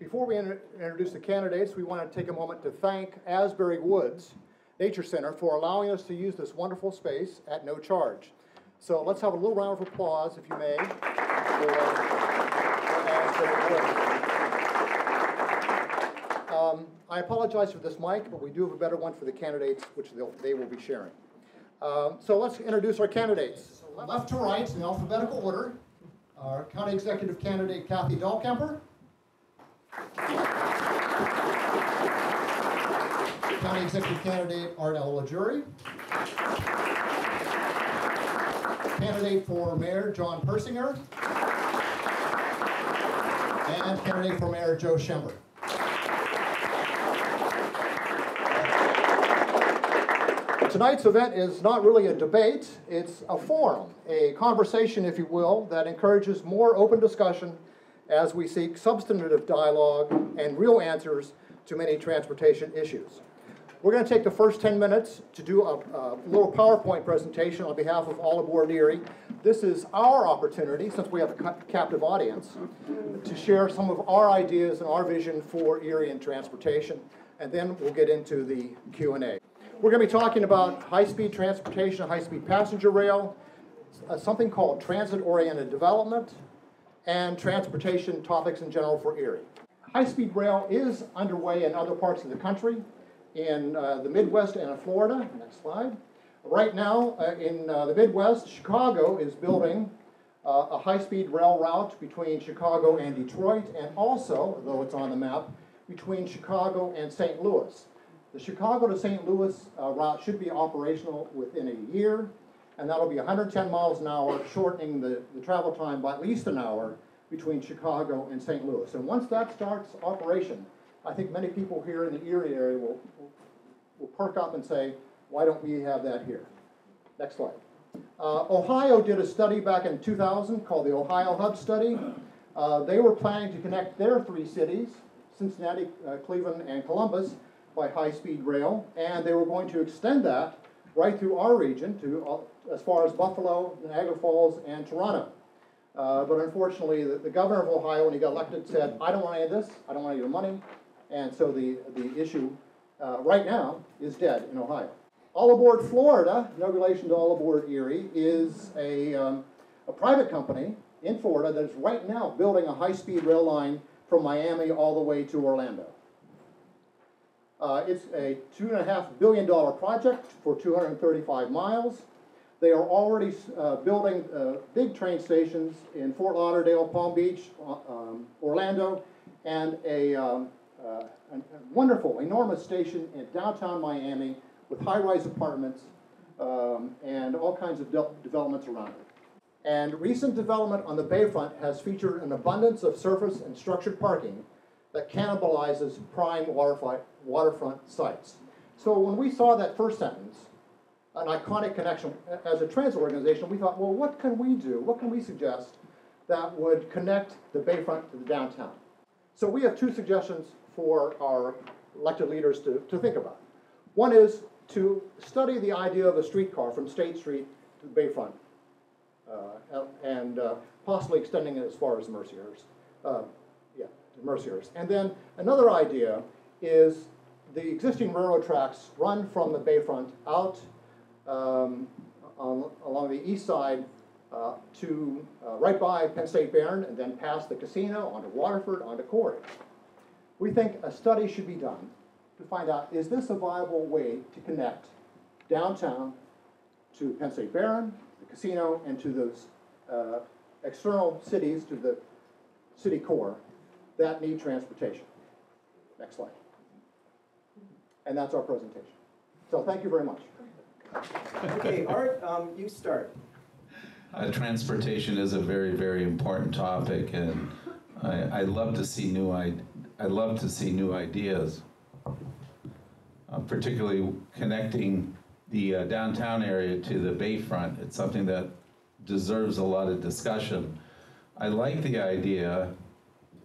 Before we introduce the candidates, we want to take a moment to thank Asbury Woods Nature Center for allowing us to use this wonderful space at no charge. So let's have a little round of applause, if you may, for Asbury Woods. I apologize for this mic, but we do have a better one for the candidates, which they will be sharing. So let's introduce our candidates. Left to right, in alphabetical order, our County Executive candidate, Kathy Dahlkemper. County Executive candidate, Art Elajuri. Candidate for Mayor, John Persinger. And candidate for Mayor, Joe Schember. Tonight's event is not really a debate, it's a forum, a conversation, if you will, that encourages more open discussion as we seek substantive dialogue and real answers to many transportation issues. We're going to take the first 10 minutes to do a little PowerPoint presentation on behalf of All Aboard Erie. This is our opportunity, since we have a captive audience, to share some of our ideas and our vision for Erie and transportation, and then we'll get into the Q&A. We're going to be talking about high-speed transportation, high-speed passenger rail, something called transit-oriented development, and transportation topics in general for Erie. High-speed rail is underway in other parts of the country, in the Midwest and in Florida. Next slide. Right now, in the Midwest, Chicago is building a high-speed rail route between Chicago and Detroit, and also, though it's on the map, between Chicago and St. Louis. The Chicago to St. Louis route should be operational within a year, and that'll be 110 miles an hour, shortening the travel time by at least an hour between Chicago and St. Louis. And once that starts operation, I think many people here in the Erie area will perk up and say, why don't we have that here? Next slide. Ohio did a study back in 2000 called the Ohio Hub Study. They were planning to connect their three cities, Cincinnati, Cleveland, and Columbus, by high-speed rail, and they were going to extend that right through our region to as far as Buffalo, Niagara Falls, and Toronto. But unfortunately, the governor of Ohio, when he got elected, said, I don't want any of this, I don't want your money, and so the issue right now is dead in Ohio. All Aboard Florida, no relation to All Aboard Erie, is a private company in Florida that is right now building a high-speed rail line from Miami all the way to Orlando. It's a $2.5 billion project for 235 miles. They are already building big train stations in Fort Lauderdale, Palm Beach, Orlando, and a wonderful, enormous station in downtown Miami with high-rise apartments and all kinds of developments around it. And recent development on the bayfront has featured an abundance of surface and structured parking that cannibalizes prime waterfront sites. So when we saw that first sentence, an iconic connection, as a transit organization, we thought, well, what can we do? What can we suggest that would connect the bayfront to the downtown? So we have two suggestions for our elected leaders to think about. One is to study the idea of a streetcar from State Street to the bayfront, and possibly extending it as far as Mercyhurst. Mercyhurst. And then another idea is the existing railroad tracks run from the bayfront out along the east side to right by Penn State Barron, and then past the casino, onto Waterford, onto Corey. We think a study should be done to find out, is this a viable way to connect downtown to Penn State Barron, the casino, and to those external cities, to the city core that need transportation. Next slide. And that's our presentation. So thank you very much. Okay, Art, you start. Transportation is a very, very important topic, and I love to see new ideas, particularly connecting the downtown area to the bayfront. It's something that deserves a lot of discussion. I like the idea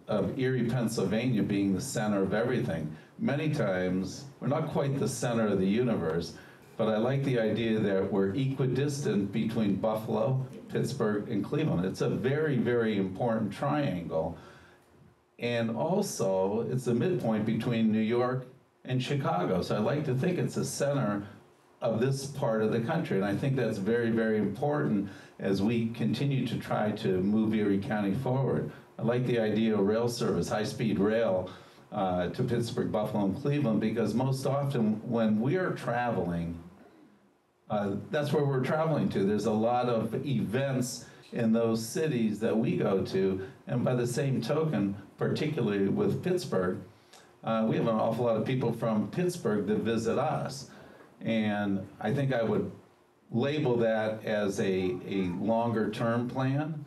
of Erie, Pennsylvania being the center of everything. Many times, we're not quite the center of the universe, but I like the idea that we're equidistant between Buffalo, Pittsburgh, and Cleveland. It's a very, very important triangle. And also, it's the midpoint between New York and Chicago. So I like to think it's the center of this part of the country. And I think that's very, very important as we continue to try to move Erie County forward. I like the idea of rail service, high-speed rail to Pittsburgh, Buffalo, and Cleveland, because most often when we're traveling, that's where we're traveling to. There's a lot of events in those cities that we go to, and by the same token, particularly with Pittsburgh, we have an awful lot of people from Pittsburgh that visit us. And I think I would label that as a longer term plan.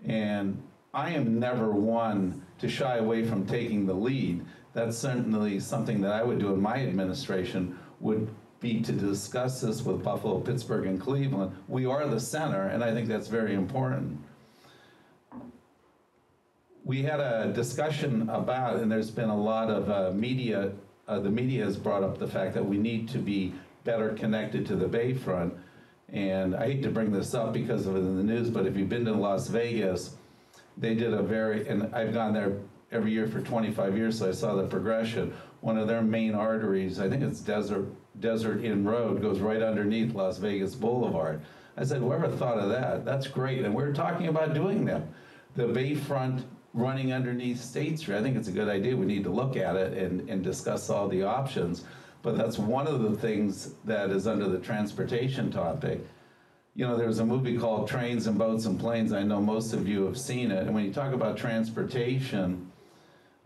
And I am never one to shy away from taking the lead. That's certainly something that I would do in my administration, would be to discuss this with Buffalo, Pittsburgh, and Cleveland. We are the center, and I think that's very important. We had a discussion about, and there's been a lot of media, the media has brought up the fact that we need to be better connected to the Bayfront. And I hate to bring this up because of it in the news, but if you've been to Las Vegas, they did a and I've gone there every year for 25 years, so I saw the progression. One of their main arteries, I think it's Desert Inn Road, goes right underneath Las Vegas Boulevard. I said, whoever thought of that? That's great, and we're talking about doing them. The Bayfront running underneath State Street, I think it's a good idea. We need to look at it and discuss all the options. But that's one of the things that is under the transportation topic. You know, there's a movie called Trains and Boats and Planes. I know most of you have seen it. And when you talk about transportation,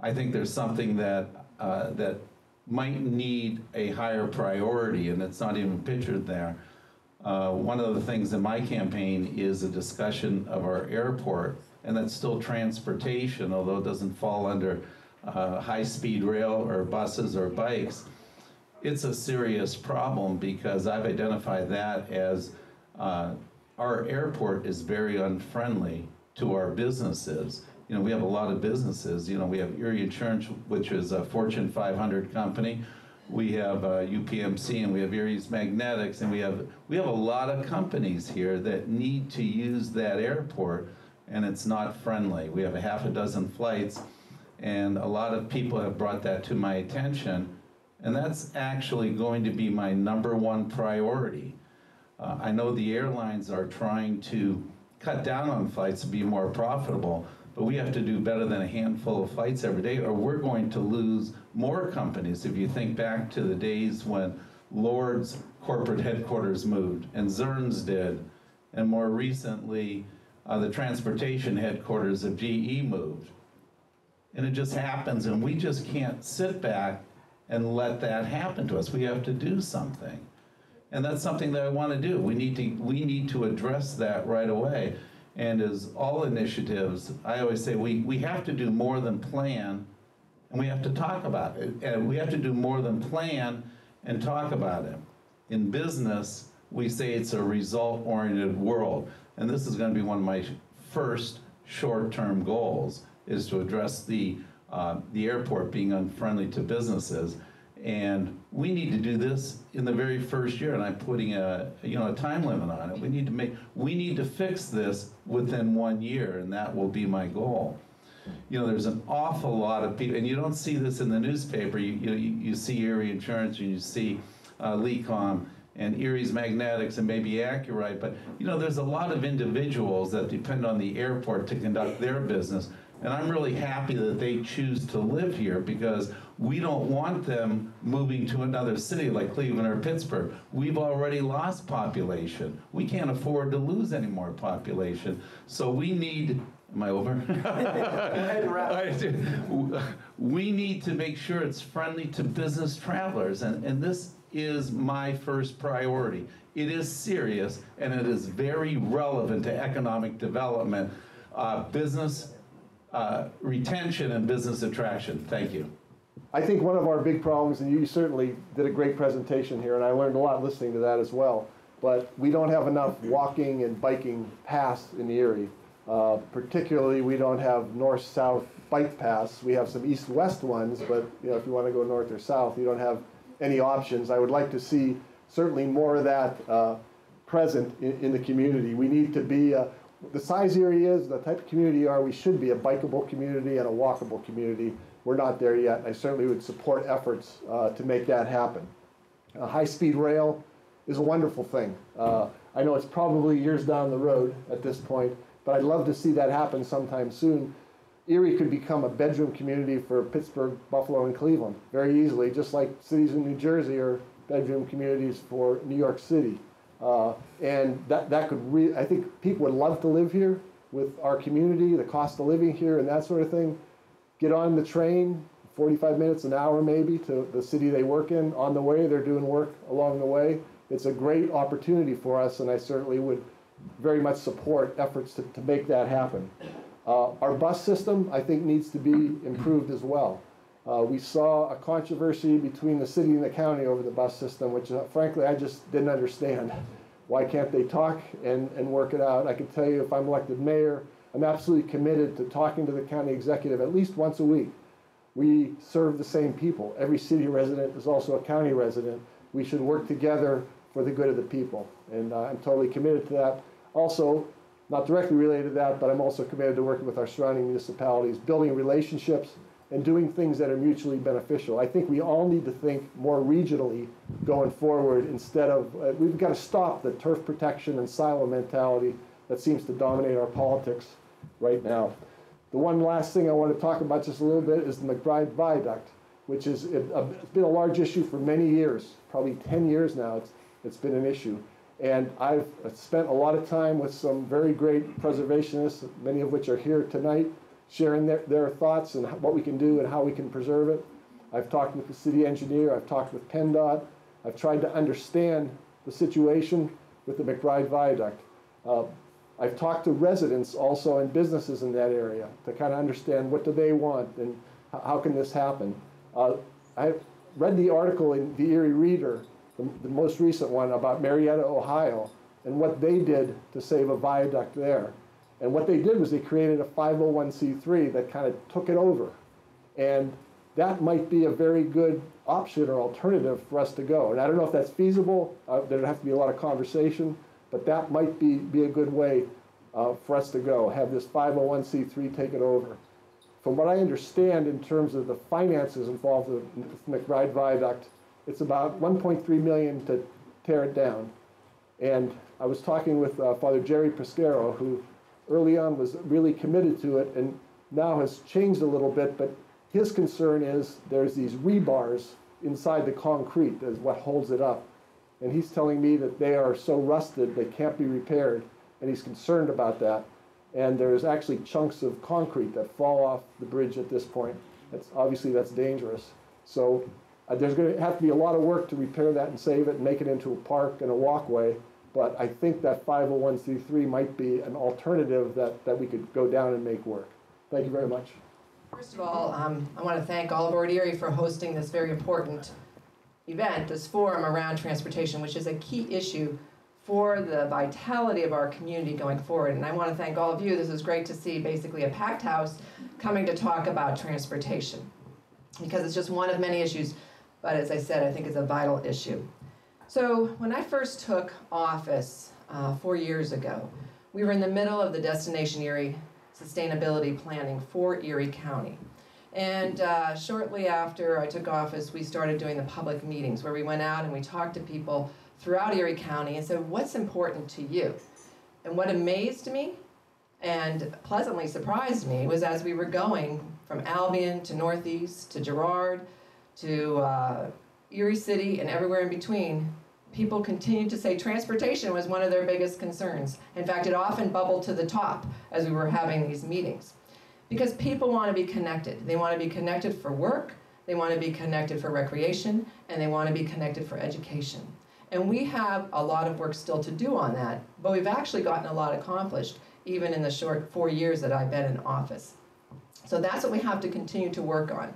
I think there's something that that might need a higher priority, and it's not even pictured there. One of the things in my campaign is a discussion of our airport, and that's still transportation, although it doesn't fall under high-speed rail or buses or bikes. It's a serious problem because I've identified that as our airport is very unfriendly to our businesses. You know, we have a lot of businesses. You know, we have Erie Insurance, which is a Fortune 500 company. We have UPMC, and we have Erie's Magnetics, and we have a lot of companies here that need to use that airport, and it's not friendly. We have a half a dozen flights, and a lot of people have brought that to my attention. And that's actually going to be my #1 priority. I know the airlines are trying to cut down on flights to be more profitable, but we have to do better than a handful of flights every day, or we're going to lose more companies. If you think back to the days when Lord's corporate headquarters moved, and Zern's did, and more recently, the transportation headquarters of GE moved. And it just happens, and we just can't sit back and let that happen to us. We have to do something. And that's something that I want to do. We need to address that right away. And as all initiatives, I always say we have to do more than plan, and we have to talk about it. And we have to do more than plan and talk about it. In business, we say it's a result-oriented world. And this is going to be one of my first short-term goals, is to address the airport being unfriendly to businesses. And we need to do this in the very first year, and I'm putting a time limit on it. We need to fix this within 1 year, and that will be my goal. You know, there's an awful lot of people, and you don't see this in the newspaper. You see Erie Insurance, and you see Lecom, and Erie's Magnetics, and maybe Accurite, but you know, there's a lot of individuals that depend on the airport to conduct their business. And I'm really happy that they choose to live here, because we don't want them moving to another city like Cleveland or Pittsburgh. We've already lost population. We can't afford to lose any more population. So we need, am I over? We need to make sure it's friendly to business travelers, and this is my first priority. It is serious, and it is very relevant to economic development, business retention, and business attraction. Thank you. I think one of our big problems, and you certainly did a great presentation here, and I learned a lot listening to that as well, but we don't have enough walking and biking paths in Erie. Particularly, we don't have north-south bike paths. We have some east-west ones, but you know, if you want to go north or south, you don't have any options. I would like to see certainly more of that present in the community. We need to be the size Erie is, the type of community we are, we should be a bikeable community and a walkable community. We're not there yet. I certainly would support efforts to make that happen. High-speed rail is a wonderful thing. I know it's probably years down the road at this point, but I'd love to see that happen sometime soon. Erie could become a bedroom community for Pittsburgh, Buffalo, and Cleveland very easily, just like cities in New Jersey are bedroom communities for New York City. And that could I think people would love to live here with our community, the cost of living here and that sort of thing. Get on the train, 45 minutes, an hour maybe, to the city they work in. On the way, they're doing work along the way. It's a great opportunity for us, and I certainly would very much support efforts to make that happen. Our bus system, I think, needs to be improved as well. We saw a controversy between the city and the county over the bus system, which frankly I just didn't understand. Why can't they talk and work it out? I can tell you, if I'm elected mayor, I'm absolutely committed to talking to the county executive at least once a week. We serve the same people. Every city resident is also a county resident. We should work together for the good of the people, and I'm totally committed to that. Also, not directly related to that, but I'm also committed to working with our surrounding municipalities, building relationships, and doing things that are mutually beneficial. I think we all need to think more regionally going forward instead of, we've got to stop the turf protection and silo mentality that seems to dominate our politics right now. The one last thing I want to talk about just a little bit is the McBride Viaduct, which is it's been a large issue for many years, probably 10 years now it's been an issue. And I've spent a lot of time with some very great preservationists, many of which are here tonight, sharing their thoughts and what we can do and how we can preserve it. I've talked with the city engineer, I've talked with PennDOT, I've tried to understand the situation with the McBride Viaduct. I've talked to residents also and businesses in that area to kind of understand what do they want and how can this happen. I've read the article in the Erie Reader, the most recent one, about Marietta, Ohio, and what they did to save a viaduct there. And what they did was they created a 501c3 that kind of took it over. And that might be a very good option or alternative for us to go. And I don't know if that's feasible. There'd have to be a lot of conversation, but that might be a good way for us to go, have this 501c3 take it over. From what I understand in terms of the finances involved with McBride Viaduct, it's about $1.3 million to tear it down. And I was talking with Father Jerry Pescaro, who early on was really committed to it and now has changed a little bit, but his concern is there's these rebars inside the concrete that is what holds it up. And he's telling me that they are so rusted they can't be repaired, and he's concerned about that. And there's actually chunks of concrete that fall off the bridge at this point. Obviously that's dangerous. So there's going to have to be a lot of work to repair that and save it and make it into a park and a walkway. But I think that 501c3 might be an alternative that we could go down and make work. Thank you very much. First of all, I want to thank All Aboard Erie for hosting this very important event, this forum around transportation, which is a key issue for the vitality of our community going forward. And I want to thank all of you. This is great to see basically a packed house coming to talk about transportation, because it's just one of many issues, but as I said, I think it's a vital issue. So when I first took office 4 years ago, we were in the middle of the Destination Erie sustainability planning for Erie County. And shortly after I took office, we started doing the public meetings where we went out and we talked to people throughout Erie County and said, what's important to you? And what amazed me and pleasantly surprised me was as we were going from Albion to Northeast to Girard to Erie City and everywhere in between, people continued to say transportation was one of their biggest concerns. In fact, it often bubbled to the top as we were having these meetings. Because people want to be connected. They want to be connected for work, they want to be connected for recreation, and they want to be connected for education. And we have a lot of work still to do on that, but we've actually gotten a lot accomplished, even in the short 4 years that I've been in office. So that's what we have to continue to work on.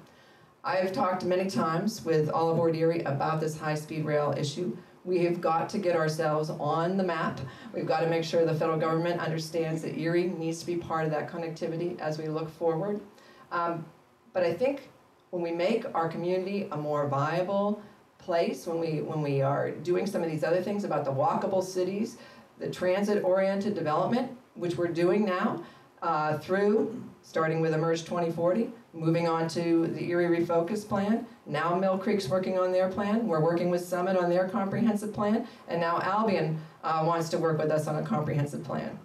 I've talked many times with All Aboard Erie about this high-speed rail issue. We have got to get ourselves on the map. We've got to make sure the federal government understands that Erie needs to be part of that connectivity as we look forward. But I think when we make our community a more viable place, when we are doing some of these other things about the walkable cities, the transit-oriented development, which we're doing now through, starting with Emerge 2040, moving on to the Erie Refocus Plan. Now Mill Creek's working on their plan. We're working with Summit on their comprehensive plan. And now Albion wants to work with us on a comprehensive plan.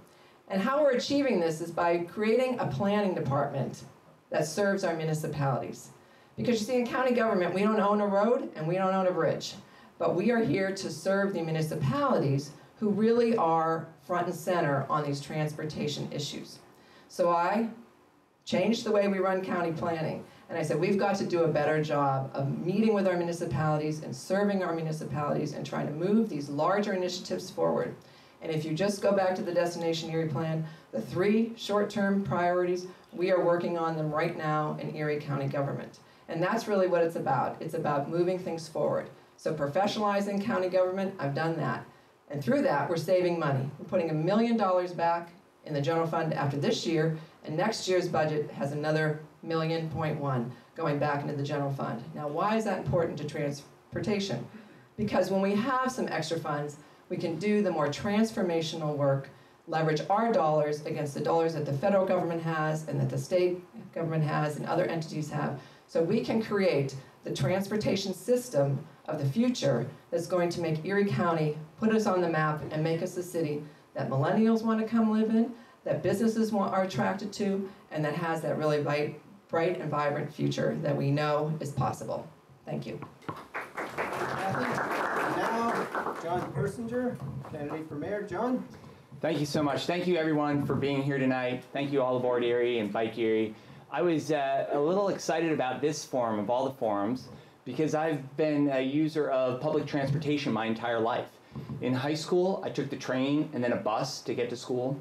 And how we're achieving this is by creating a planning department that serves our municipalities. Because you see, in county government, we don't own a road and we don't own a bridge. But we are here to serve the municipalities who really are front and center on these transportation issues. So I changed the way we run county planning. And I said, we've got to do a better job of meeting with our municipalities and serving our municipalities and trying to move these larger initiatives forward. And if you just go back to the Destination Erie Plan, the 3 short-term priorities, we are working on them right now in Erie County government. And that's really what it's about. It's about moving things forward. So professionalizing county government, I've done that. And through that, we're saving money. We're putting $1 million back in the general fund after this year, and next year's budget has another $1.1 million going back into the general fund. Now, why is that important to transportation? Because when we have some extra funds, we can do the more transformational work, leverage our dollars against the dollars that the federal government has and that the state government has and other entities have. So we can create the transportation system of the future that's going to make Erie County, put us on the map, and make us a city that millennials want to come live in, that businesses are attracted to, and that has that really bright and vibrant future that we know is possible. Thank you. Now, John Persinger, candidate for mayor. John? Thank you so much. Thank you, everyone, for being here tonight. Thank you, All Aboard Erie and Bike Erie. I was a little excited about this forum of all the forums because I've been a user of public transportation my entire life. In high school, I took the train and then a bus to get to school.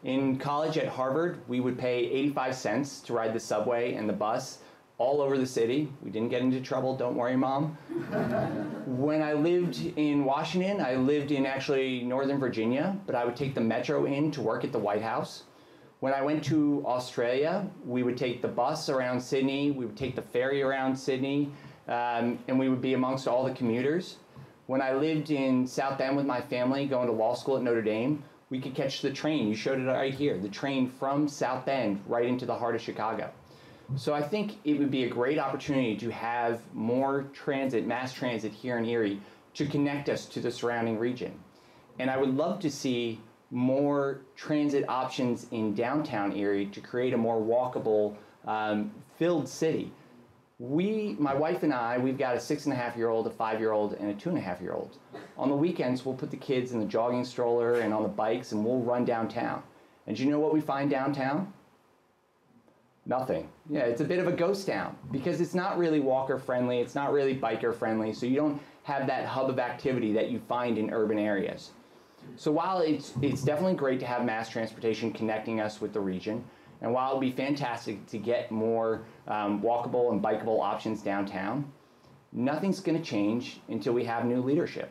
In college at Harvard, we would pay 85 cents to ride the subway and the bus all over the city. We didn't get into trouble, don't worry, Mom. When I lived in Washington, I lived in actually Northern Virginia, but I would take the metro in to work at the White House. When I went to Australia, we would take the bus around Sydney, we would take the ferry around Sydney, and we would be amongst all the commuters. When I lived in South Bend with my family, going to law school at Notre Dame, we could catch the train. You showed it right here, the train from South Bend right into the heart of Chicago. So I think it would be a great opportunity to have more transit, mass transit here in Erie to connect us to the surrounding region. And I would love to see more transit options in downtown Erie to create a more walkable, filled city. My wife and I, we've got a 6.5-year-old, a 5-year-old, and a 2.5-year-old. On the weekends, we'll put the kids in the jogging stroller and on the bikes, and we'll run downtown. And do you know what we find downtown? Nothing. Yeah, it's a bit of a ghost town because it's not really walker friendly, it's not really biker friendly, so you don't have that hub of activity that you find in urban areas. So while it's definitely great to have mass transportation connecting us with the region, and while it would be fantastic to get more walkable and bikeable options downtown, nothing's going to change until we have new leadership.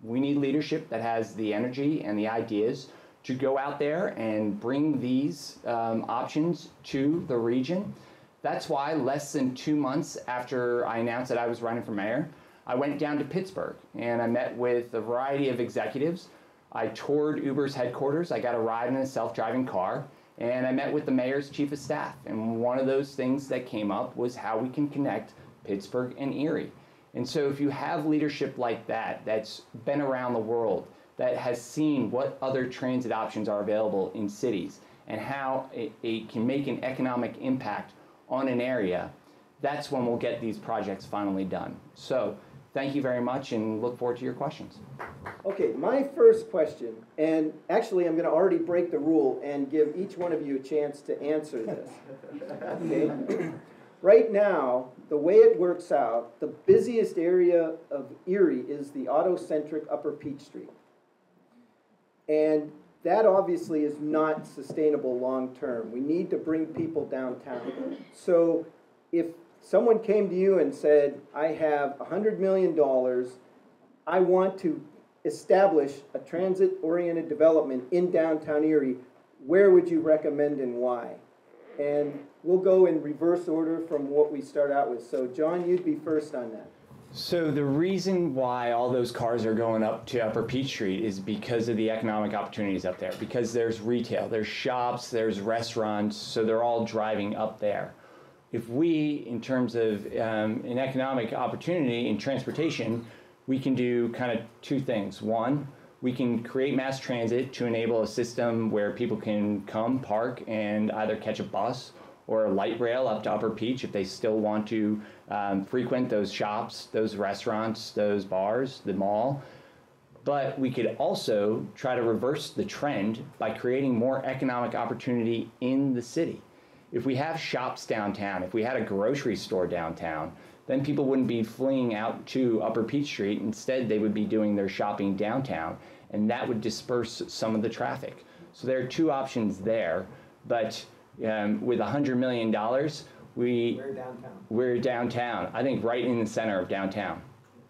We need leadership that has the energy and the ideas to go out there and bring these options to the region. That's why less than 2 months after I announced that I was running for mayor, I went down to Pittsburgh and I met with a variety of executives. I toured Uber's headquarters. I got a ride in a self-driving car, and I met with the mayor's chief of staff. And one of those things that came up was how we can connect Pittsburgh and Erie. And so if you have leadership like that, that's been around the world, that has seen what other transit options are available in cities and how it can make an economic impact on an area, that's when we'll get these projects finally done. So thank you very much and look forward to your questions. Okay, my first question, and actually I'm going to already break the rule and give each one of you a chance to answer this. Okay? Right now, the way it works out, the busiest area of Erie is the auto-centric Upper Peach Street. And that obviously is not sustainable long term. We need to bring people downtown. So if someone came to you and said, I have $100 million, I want to establish a transit-oriented development in downtown Erie, where would you recommend and why? And we'll go in reverse order from what we start out with. So John, you'd be first on that. So the reason why all those cars are going up to Upper Peach Street is because of the economic opportunities up there. Because there's retail, there's shops, there's restaurants, so they're all driving up there. If we, in terms of an economic opportunity in transportation, we can do kind of two things. One, we can create mass transit to enable a system where people can come, park, and either catch a bus or a light rail up to Upper Peach if they still want to frequent those shops, those restaurants, those bars, the mall. But we could also try to reverse the trend by creating more economic opportunity in the city. If we have shops downtown, if we had a grocery store downtown, then people wouldn't be fleeing out to Upper Peach Street. Instead, they would be doing their shopping downtown, and that would disperse some of the traffic. So there are two options there, but with $100 million, we're downtown. I think right in the center of downtown.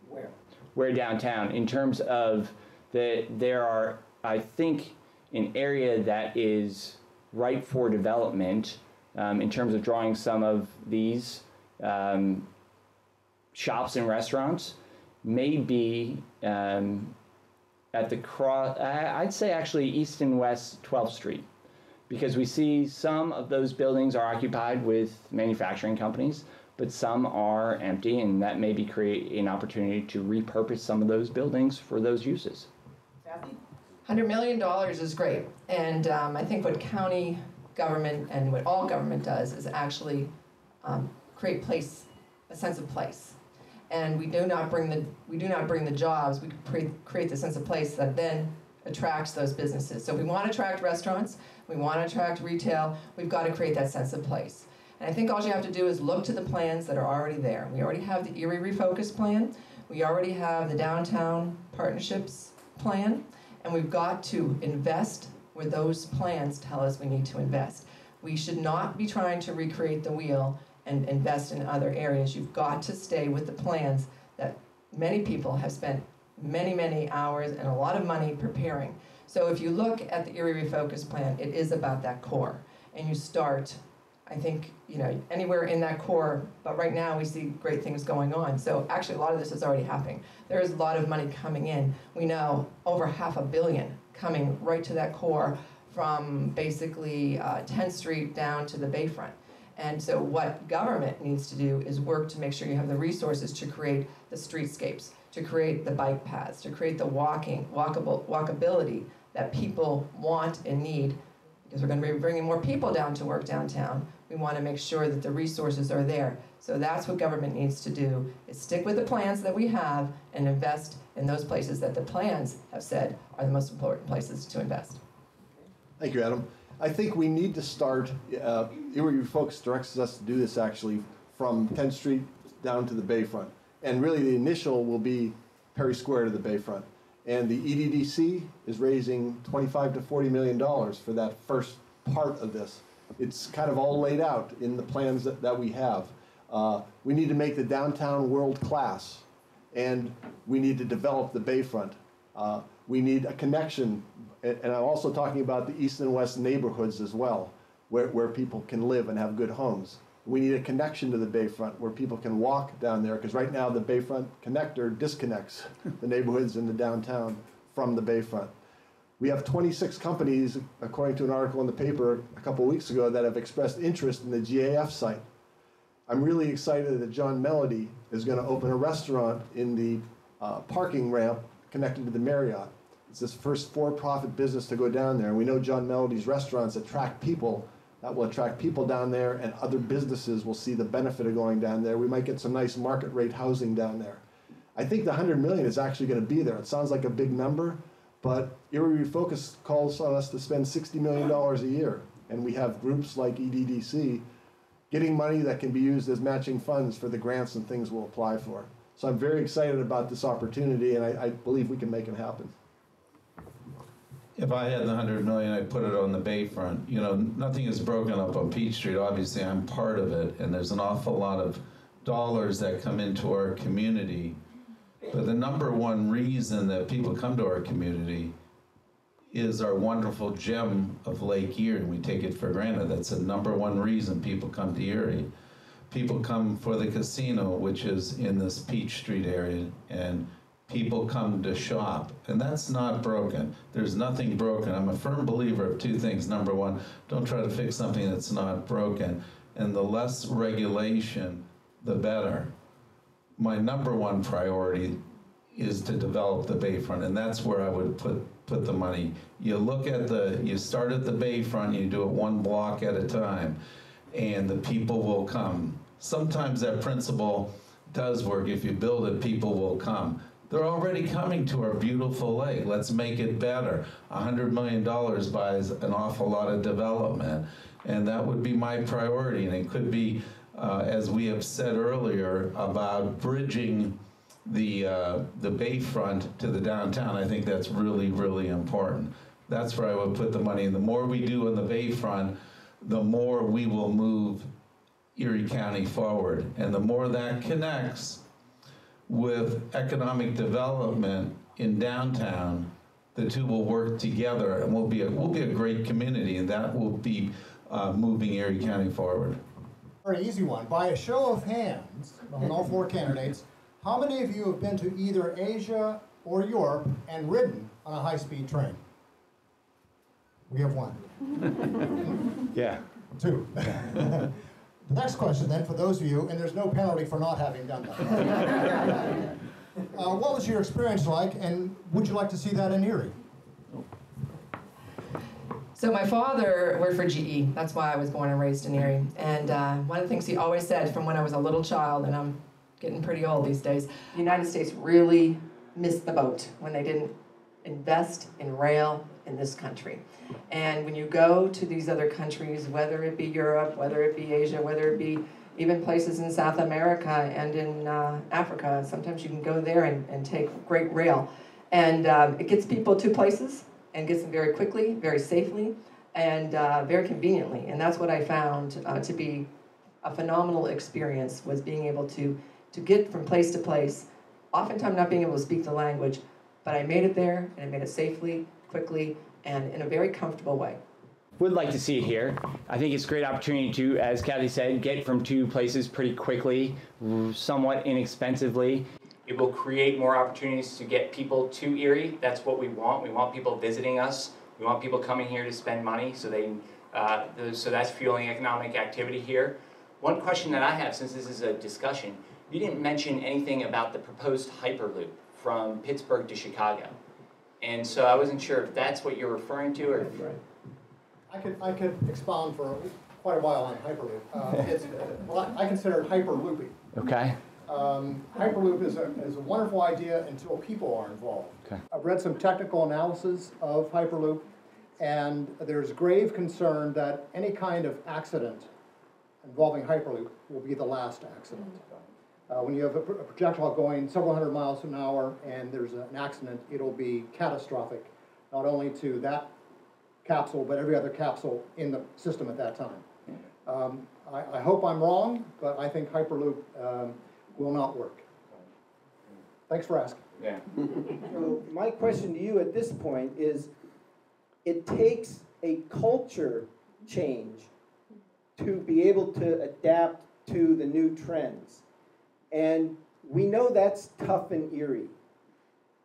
Where? We're downtown in terms of there are, I think, an area that is ripe for development in terms of drawing some of these shops and restaurants, may be at the cross, I'd say actually east and west 12th Street. Because we see some of those buildings are occupied with manufacturing companies, but some are empty, and that may be create an opportunity to repurpose some of those buildings for those uses. Kathy? $100 million is great, and I think what county government and what all government does is actually create a sense of place. And we do not bring the jobs. We create the sense of place that then attracts those businesses. So if we want to attract restaurants, we want to attract retail, we've got to create that sense of place. And I think all you have to do is look to the plans that are already there. We already have the Erie Refocus plan, we already have the Downtown Partnerships plan, and we've got to invest where those plans tell us we need to invest. We should not be trying to recreate the wheel and invest in other areas. You've got to stay with the plans that many people have spent many, many hours and a lot of money preparing. So if you look at the Erie Refocus plan, it is about that core. And you start, I think, anywhere in that core, but right now we see great things going on. So actually a lot of this is already happening. There is a lot of money coming in. We know over $500 million coming right to that core from basically 10th Street down to the Bayfront. And so what government needs to do is work to make sure you have the resources to create the streetscapes, to create the bike paths, to create the walkability that people want and need. Because we're going to be bringing more people down to work downtown, we want to make sure that the resources are there. So that's what government needs to do, is stick with the plans that we have and invest in those places that the plans have said are the most important places to invest. Thank you, Adam. I think we need to start, Erie Refocus directs us to do this actually from 10th Street down to the Bayfront. And really the initial will be Perry Square to the Bayfront. And the EDDC is raising $25 to $40 million for that first part of this. It's kind of all laid out in the plans that we have. We need to make the downtown world class, and we need to develop the Bayfront. We need a connection, and I'm also talking about the east and west neighborhoods as well, where people can live and have good homes. We need a connection to the Bayfront where people can walk down there, because right now the Bayfront connector disconnects the neighborhoods in the downtown from the Bayfront. We have 26 companies, according to an article in the paper a couple of weeks ago, that have expressed interest in the GAF site. I'm really excited that John Melody is going to open a restaurant in the parking ramp connected to the Marriott. It's this first for-profit business to go down there. And we know John Melody's restaurants attract people. That will attract people down there, and other businesses will see the benefit of going down there. We might get some nice market rate housing down there. I think the $100 million is actually going to be there. It sounds like a big number, but Erie Refocus calls on us to spend $60 million a year. And we have groups like EDDC getting money that can be used as matching funds for the grants and things we'll apply for. So I'm very excited about this opportunity, and I believe we can make it happen. If I had the $100 million, I'd put it on the Bayfront. Nothing is broken up on Peach Street. Obviously, I'm part of it, and there's an awful lot of dollars that come into our community. But the number one reason that people come to our community is our wonderful gem of Lake Erie. We take it for granted. That's the number one reason people come to Erie. people come for the casino, which is in this Peach Street area, and people come to shop, and that's not broken. There's nothing broken. I'm a firm believer of two things. Number one, don't try to fix something that's not broken, and the less regulation, the better. My number one priority is to develop the bayfront, and that's where I would put the money. You look at you start at the bayfront, you do it one block at a time, and the people will come. Sometimes that principle does work. If you build it, people will come. They're already coming to our beautiful lake. Let's make it better. $100 million buys an awful lot of development, and that would be my priority. And it could be, as we have said earlier, about bridging the bayfront to the downtown. I think that's really, really important. That's where I would put the money. And the more we do on the bayfront, the more we will move Erie County forward. And the more that connects with economic development in downtown, the two will work together, and we'll be a great community, and that will be moving Erie County forward. Very easy one. By a show of hands, on all four candidates, how many of you have been to either Asia or Europe and ridden on a high-speed train? We have one. Yeah. Two. The next question then, for those of you, and there's no penalty for not having done that. What was your experience like, and would you like to see that in Erie? So my father worked for GE. That's why I was born and raised in Erie. And one of the things he always said from when I was a little child, and I'm getting pretty old these days, the United States really missed the boat when they didn't invest in rail in this country. And when you go to these other countries, whether it be Europe, whether it be Asia, whether it be even places in South America and in Africa, sometimes you can go there and take great rail. And it gets people to places and gets them very quickly, very safely, and very conveniently. And that's what I found to be a phenomenal experience, was being able to get from place to place, oftentimes not being able to speak the language, but I made it there, and I made it safely, quickly, and in a very comfortable way. Would like to see it here. I think it's a great opportunity to, as Kathy said, get from two places pretty quickly, somewhat inexpensively. It will create more opportunities to get people to Erie. That's what we want. We want people visiting us. We want people coming here to spend money, so so that's fueling economic activity here. One question that I have, since this is a discussion, you didn't mention anything about the proposed Hyperloop from Pittsburgh to Chicago. And so I wasn't sure if that's what you're referring to, or I could expound for quite a while on Hyperloop. Well, I consider it hyperloopy. Okay. Hyperloop is a wonderful idea until people are involved. Okay. I've read some technical analysis of Hyperloop, and there's grave concern that any kind of accident involving Hyperloop will be the last accident. When you have a projectile going several hundred miles an hour and there's an accident, it'll be catastrophic, not only to that capsule, but every other capsule in the system at that time. I hope I'm wrong, but I think Hyperloop will not work. Thanks for asking. Yeah. So my question to you at this point is, it takes a culture change to be able to adapt to the new trends. And we know that's tough in Erie.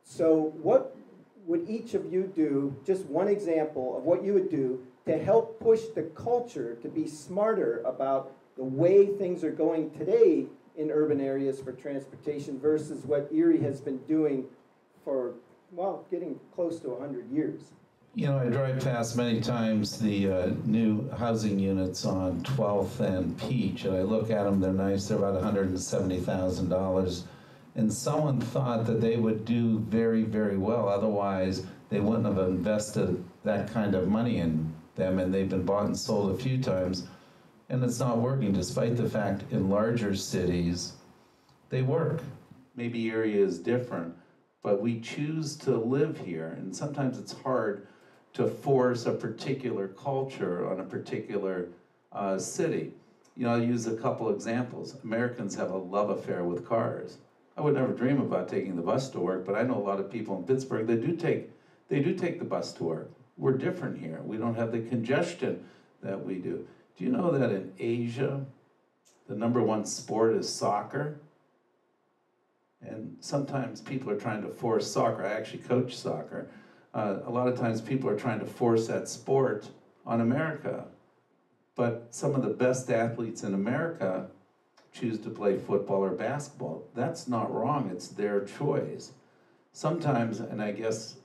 So what would each of you do, just one example of what you would do to help push the culture to be smarter about the way things are going today in urban areas for transportation versus what Erie has been doing for, well, getting close to 100 years? You know, I drive past many times the new housing units on 12th and Peach, and I look at them, they're nice, they're about $170,000. And someone thought that they would do very, very well, otherwise they wouldn't have invested that kind of money in them, and they've been bought and sold a few times, and it's not working, despite the fact in larger cities, they work. Maybe Erie is different, but we choose to live here, and sometimes it's hard to force a particular culture on a particular city. You know, I'll use a couple examples. Americans have a love affair with cars. I would never dream about taking the bus to work, but I know a lot of people in Pittsburgh that do take the bus to work. We're different here. We don't have the congestion that we do. Do you know that in Asia, the #1 sport is soccer. And sometimes people are trying to force soccer. I actually coach soccer. A lot of times people are trying to force that sport on America. But some of the best athletes in America choose to play football or basketball. That's not wrong, it's their choice. Sometimes, and I guess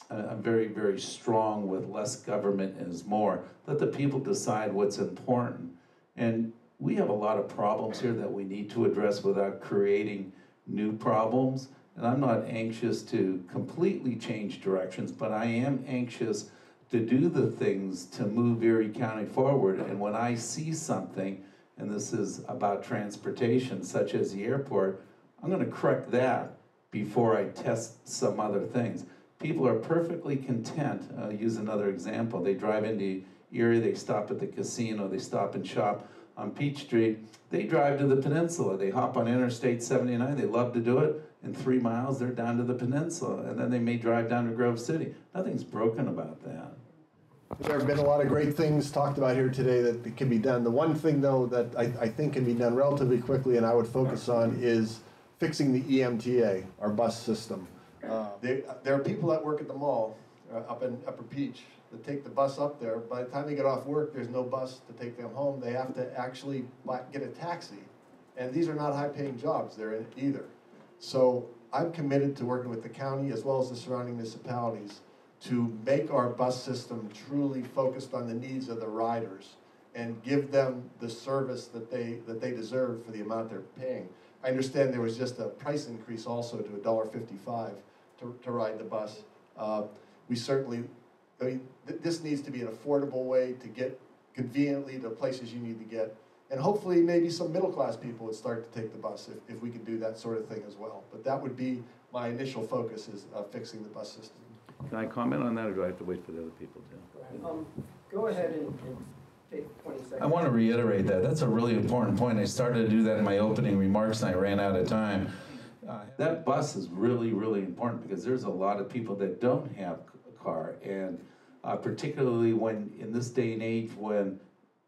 I'm very, very strong with less government is more, let the people decide what's important. And we have a lot of problems here that we need to address without creating new problems. And I'm not anxious to completely change directions, but I am anxious to do the things to move Erie County forward. And when I see something, and this is about transportation, such as the airport, I'm going to correct that before I test some other things. People are perfectly content. I'll use another example. They drive into Erie, they stop at the casino, they stop and shop on Peach Street. They drive to the peninsula. They hop on Interstate 79. They love to do it. In 3 miles, they're down to the peninsula. And then they may drive down to Grove City. Nothing's broken about that. There have been a lot of great things talked about here today that can be done. The one thing, though, that I think can be done relatively quickly and I would focus on is fixing the EMTA, our bus system. There are people that work at the mall up in Upper Peach that take the bus up there. By the time they get off work, there's no bus to take them home. They have to actually get a taxi. And these are not high-paying jobs there either. So I'm committed to working with the county as well as the surrounding municipalities to make our bus system truly focused on the needs of the riders and give them the service that they deserve for the amount they're paying. I understand there was just a price increase also to $1.55 to ride the bus. We certainly, I mean, this needs to be an affordable way to get conveniently to places you need to get. And hopefully maybe some middle-class people would start to take the bus if we could do that sort of thing as well. But that would be my initial focus, is fixing the bus system. Can I comment on that, or do I have to wait for the other people to? Go ahead and take 20 seconds. I want to reiterate that. That's a really important point. I started to do that in my opening remarks and I ran out of time. That bus is really, really important because there's a lot of people that don't have a car. And particularly when, in this day and age, when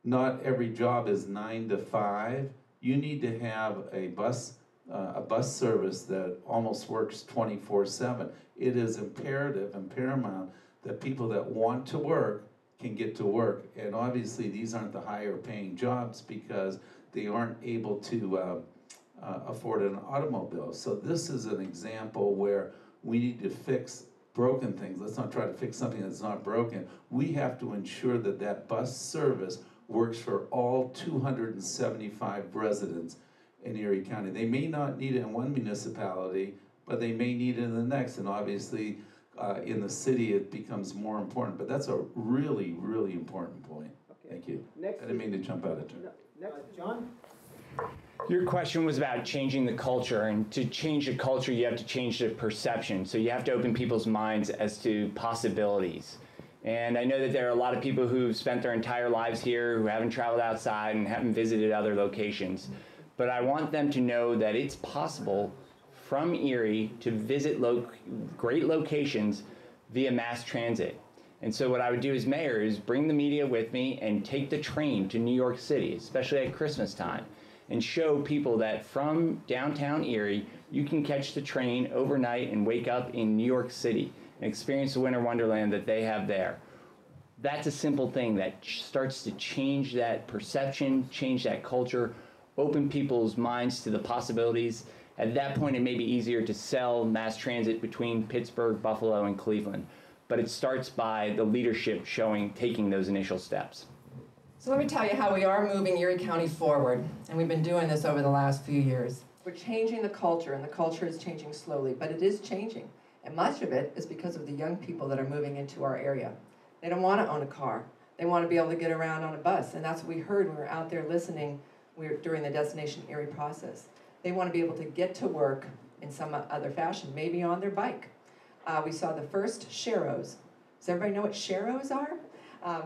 not every job is 9 to 5, you need to have a bus service that almost works 24/7. It is imperative and paramount that people that want to work can get to work. And obviously these aren't the higher paying jobs because they aren't able to afford an automobile. So this is an example where we need to fix broken things. Let's not try to fix something that's not broken. We have to ensure that that bus service works for all 275 residents in Erie County. They may not need it in one municipality, but they may need it in the next. And obviously, in the city, it becomes more important. But that's a really, really important point. Okay. Thank you. Next, I didn't mean to jump out of turn. Next, John? Your question was about changing the culture, and to change the culture, you have to change the perception. So you have to open people's minds as to possibilities. And I know that there are a lot of people who've spent their entire lives here, who haven't traveled outside and haven't visited other locations. But I want them to know that it's possible from Erie to visit great locations via mass transit. And so what I would do as mayor is bring the media with me and take the train to New York City, especially at Christmas time, and show people that from downtown Erie, you can catch the train overnight and wake up in New York City and experience the winter wonderland that they have there. That's a simple thing that starts to change that perception, change that culture, open people's minds to the possibilities. At that point, it may be easier to sell mass transit between Pittsburgh, Buffalo, and Cleveland. But it starts by the leadership taking those initial steps. So let me tell you how we are moving Erie County forward, and we've been doing this over the last few years. We're changing the culture, and the culture is changing slowly, but it is changing. And much of it is because of the young people that are moving into our area. They don't want to own a car. They want to be able to get around on a bus, and that's what we heard when we were out there listening during the Destination Erie process. They want to be able to get to work in some other fashion, maybe on their bike. We saw the first Sharrows. Does everybody know what Sharrows are?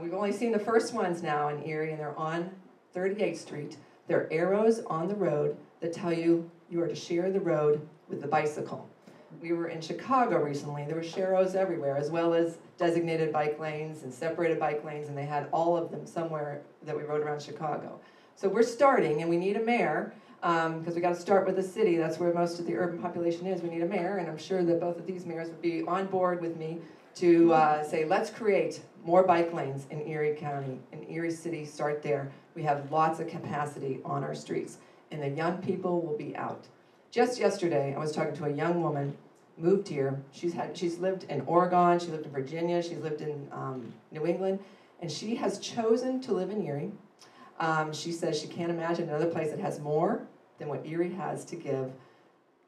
We've only seen the first ones now in Erie, and they're on 38th Street. They're arrows on the road that tell you you are to share the road with the bicycle. We were in Chicago recently. There were Sharrows everywhere, as well as designated bike lanes and separated bike lanes, and they had all of them somewhere that we rode around Chicago. So we're starting, and we need a mayor, because we got to start with the city. That's where most of the urban population is. We need a mayor, and I'm sure that both of these mayors would be on board with me to say, let's create more bike lanes in Erie County, in Erie City. Start there. We have lots of capacity on our streets, and the young people will be out. Just yesterday, I was talking to a young woman, moved here. She's lived in Oregon, she lived in Virginia, she's lived in New England, and she has chosen to live in Erie. She says she can't imagine another place that has more than what Erie has to give.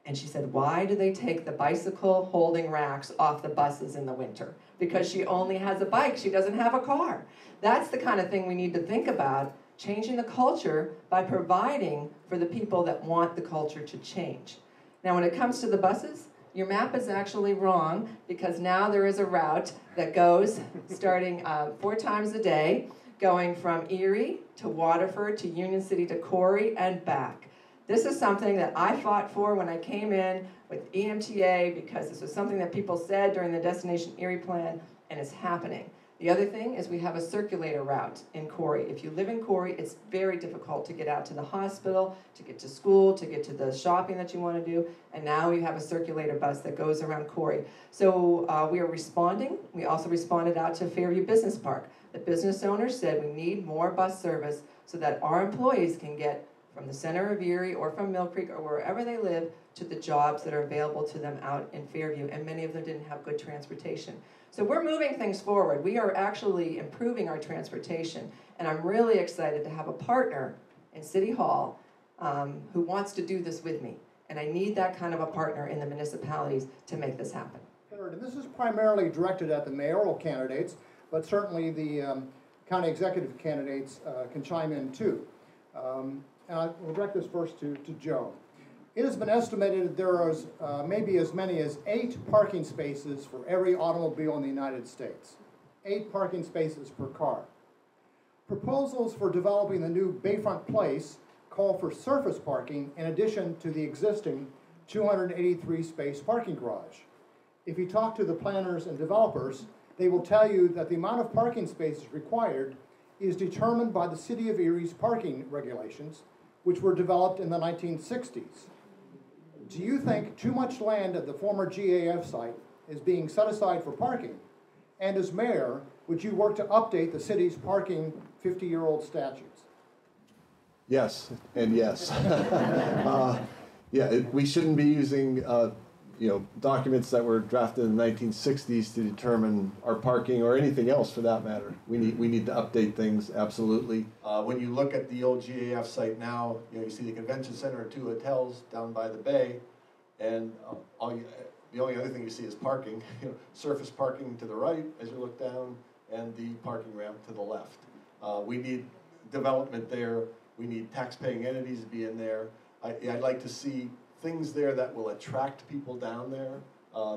And she said, why do they take the bicycle holding racks off the buses in the winter? Because she only has a bike, she doesn't have a car. That's the kind of thing we need to think about, changing the culture by providing for the people that want the culture to change. Now when it comes to the buses, your map is actually wrong, because now there is a route that goes starting 4 times a day, going from Erie to Waterford to Union City to Corey and back. This is something that I fought for when I came in with EMTA, because this was something that people said during the Destination Erie plan, and it's happening. The other thing is we have a circulator route in Corey. If you live in Corey, it's very difficult to get out to the hospital, to get to school, to get to the shopping that you want to do, and now we have a circulator bus that goes around Corey. So we are responding. We also responded out to Fairview Business Park. The business owners said we need more bus service so that our employees can get from the center of Erie or from Mill Creek or wherever they live to the jobs that are available to them out in Fairview, and many of them didn't have good transportation. So we're moving things forward. We are actually improving our transportation, and I'm really excited to have a partner in City Hall who wants to do this with me. And I need that kind of a partner in the municipalities to make this happen. Third, and this is primarily directed at the mayoral candidates, but certainly the county executive candidates can chime in too. And I will direct this first to Joe. It has been estimated that there is maybe as many as 8 parking spaces for every automobile in the United States. 8 parking spaces per car. Proposals for developing the new Bayfront Place call for surface parking in addition to the existing 283 space parking garage. If you talk to the planners and developers, they will tell you that the amount of parking spaces required is determined by the City of Erie's parking regulations, which were developed in the 1960s. Do you think too much land at the former GAF site is being set aside for parking? And as mayor, would you work to update the city's parking 50-year-old statutes? Yes, and yes. We shouldn't be using documents that were drafted in the 1960s to determine our parking or anything else for that matter. We need to update things, absolutely. When you look at the old GAF site now, you see the convention center and 2 hotels down by the bay, and the only other thing you see is parking, surface parking to the right as you look down, and the parking ramp to the left. We need development there. We need tax-paying entities to be in there. I'd like to see things there that will attract people down there.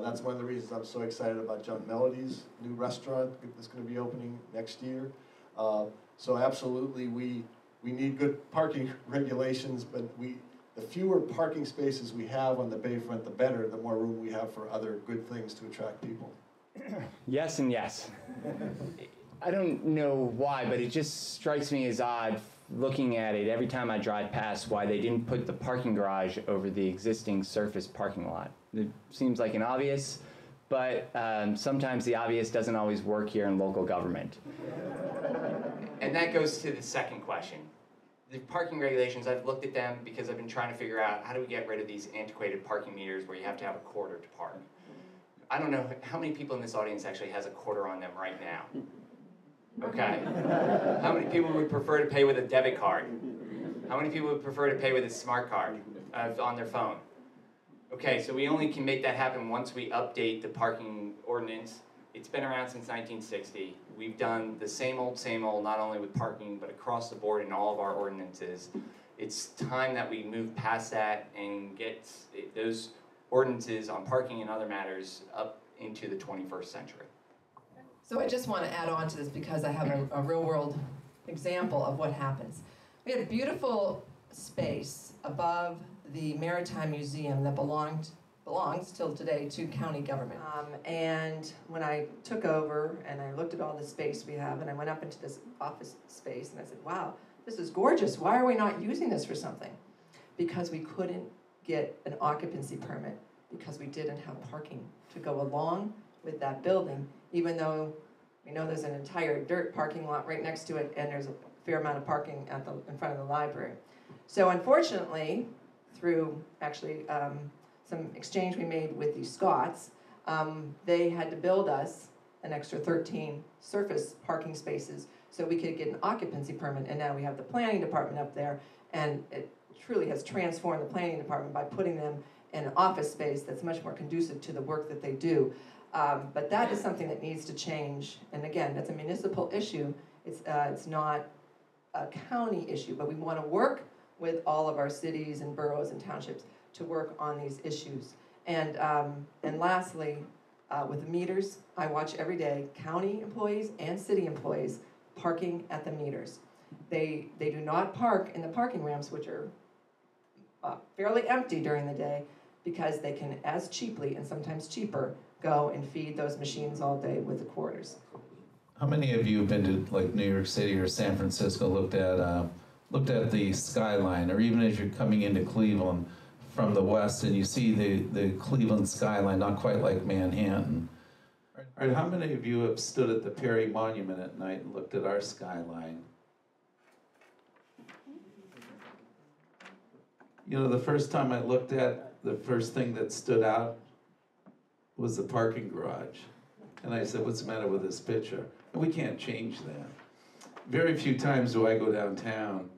That's one of the reasons I'm so excited about Jump Melody's new restaurant that's going to be opening next year. So absolutely, we need good parking regulations, but the fewer parking spaces we have on the Bayfront, the better, the more room we have for other good things to attract people. Yes and yes. I don't know why, but it just strikes me as odd looking at it every time I drive past why they didn't put the parking garage over the existing surface parking lot. It seems like an obvious, but sometimes the obvious doesn't always work here in local government. And that goes to the second question. The parking regulations, I've looked at them because I've been trying to figure out how do we get rid of these antiquated parking meters where you have to have a quarter to park. I don't know how many people in this audience actually has a quarter on them right now. Okay. How many people would prefer to pay with a debit card? How many people would prefer to pay with a smart card on their phone? Okay, so we only can make that happen once we update the parking ordinance. It's been around since 1960. We've done the same old, not only with parking, but across the board in all of our ordinances. It's time that we move past that and get those ordinances on parking and other matters up into the 21st century. So I just want to add on to this because I have a real-world example of what happens. We had a beautiful space above the Maritime Museum that belongs till today to county government. And when I took over and I looked at all the space we have, and I went up into this office space and I said, wow, this is gorgeous, why are we not using this for something? Because we couldn't get an occupancy permit because we didn't have parking to go along with that building, even though we know there's an entire dirt parking lot right next to it and there's a fair amount of parking in front of the library. So unfortunately, through actually some exchange we made with the Scots, they had to build us an extra 13 surface parking spaces so we could get an occupancy permit, and now we have the planning department up there, and it truly has transformed the planning department by putting them in an office space that's much more conducive to the work that they do. But that is something that needs to change, and again, that's a municipal issue. It's not a county issue, but we want to work with all of our cities and boroughs and townships to work on these issues. And lastly, with the meters, I watch every day county employees and city employees parking at the meters. They do not park in the parking ramps, which are fairly empty during the day, because they can as cheaply and sometimes cheaper go and feed those machines all day with the quarters. How many of you have been to like New York City or San Francisco, looked at the skyline, or even as you're coming into Cleveland from the west and you see the Cleveland skyline, not quite like Manhattan? All right, how many of you have stood at the Perry Monument at night and looked at our skyline? You know, the first time I looked at, the first thing that stood out was the parking garage. And I said, what's the matter with this picture? And we can't change that. Very few times do I go downtown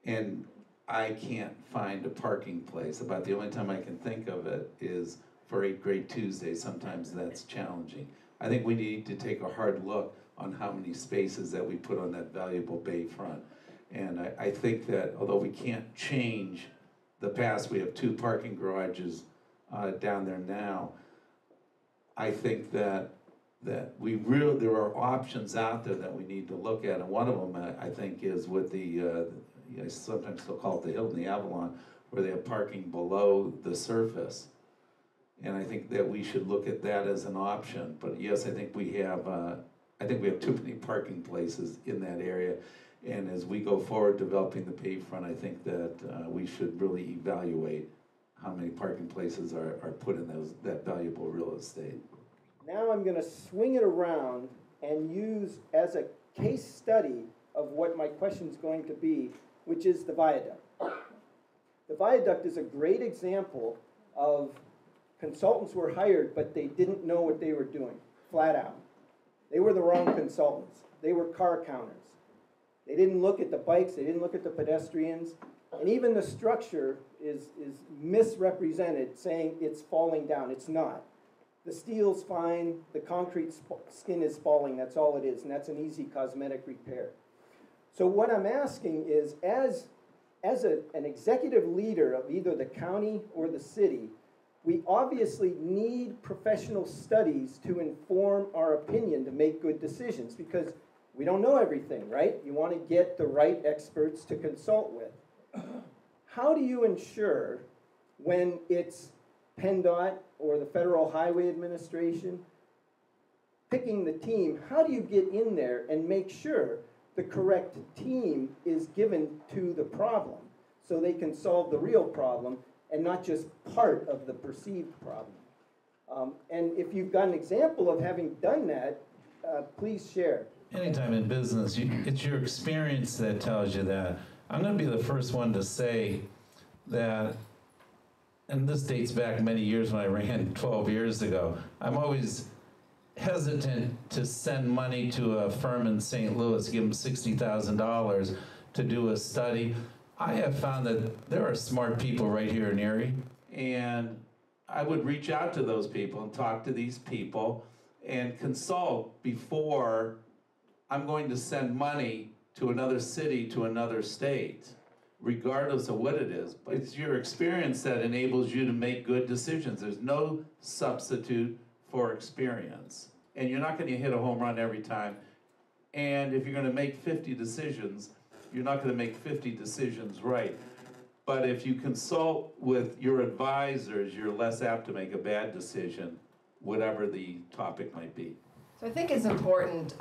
and I can't find a parking place. About the only time I can think of it is for 8th grade Tuesday. Sometimes that's challenging. I think we need to take a hard look on how many spaces that we put on that valuable bay front. And I think that although we can't change the past, we have 2 parking garages down there now. I think that there are options out there that we need to look at, and one of them I think is with the I sometimes still call it the Hilton, the Avalon, where they have parking below the surface, and I think that we should look at that as an option. But yes, I think we have too many parking places in that area, and as we go forward developing the bayfront, I think that we should really evaluate how many parking places are put in that valuable real estate. Now I'm going to swing it around and use as a case study of what my question is going to be, which is the viaduct. The viaduct is a great example of consultants were hired, but they didn't know what they were doing, flat out. They were the wrong consultants. They were car counters. They didn't look at the bikes, they didn't look at the pedestrians, and even the structure is misrepresented, saying it's falling down. It's not. The steel's fine, the concrete skin is falling, that's all it is, and that's an easy cosmetic repair. So what I'm asking is, as an executive leader of either the county or the city, we obviously need professional studies to inform our opinion to make good decisions, because we don't know everything, right? You want to get the right experts to consult with. How do you ensure when it's PennDOT or the Federal Highway Administration picking the team, how do you get in there and make sure the correct team is given to the problem so they can solve the real problem and not just part of the perceived problem? And if you've got an example of having done that, please share. Anytime in business, it's your experience that tells you that. I'm going to be the first one to say that, and this dates back many years when I ran 12 years ago, I'm always hesitant to send money to a firm in St. Louis, give them $60,000 to do a study. I have found that there are smart people right here in Erie, and I would reach out to those people and talk to these people and consult before I'm going to send money to another city, to another state, regardless of what it is. But it's your experience that enables you to make good decisions. There's no substitute for experience. And you're not going to hit a home run every time. And if you're going to make 50 decisions, you're not going to make 50 decisions right. But if you consult with your advisors, you're less apt to make a bad decision, whatever the topic might be. So I think it's important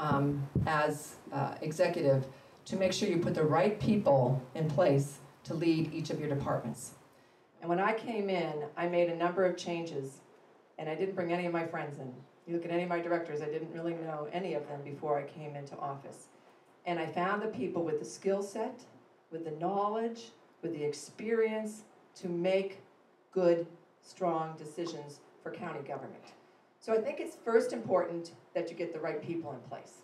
as executive to make sure you put the right people in place to lead each of your departments. And when I came in, I made a number of changes, and I didn't bring any of my friends in. You look at any of my directors, I didn't really know any of them before I came into office. And I found the people with the skill set, with the knowledge, with the experience to make good, strong decisions for county government. So I think it's first important that you get the right people in place.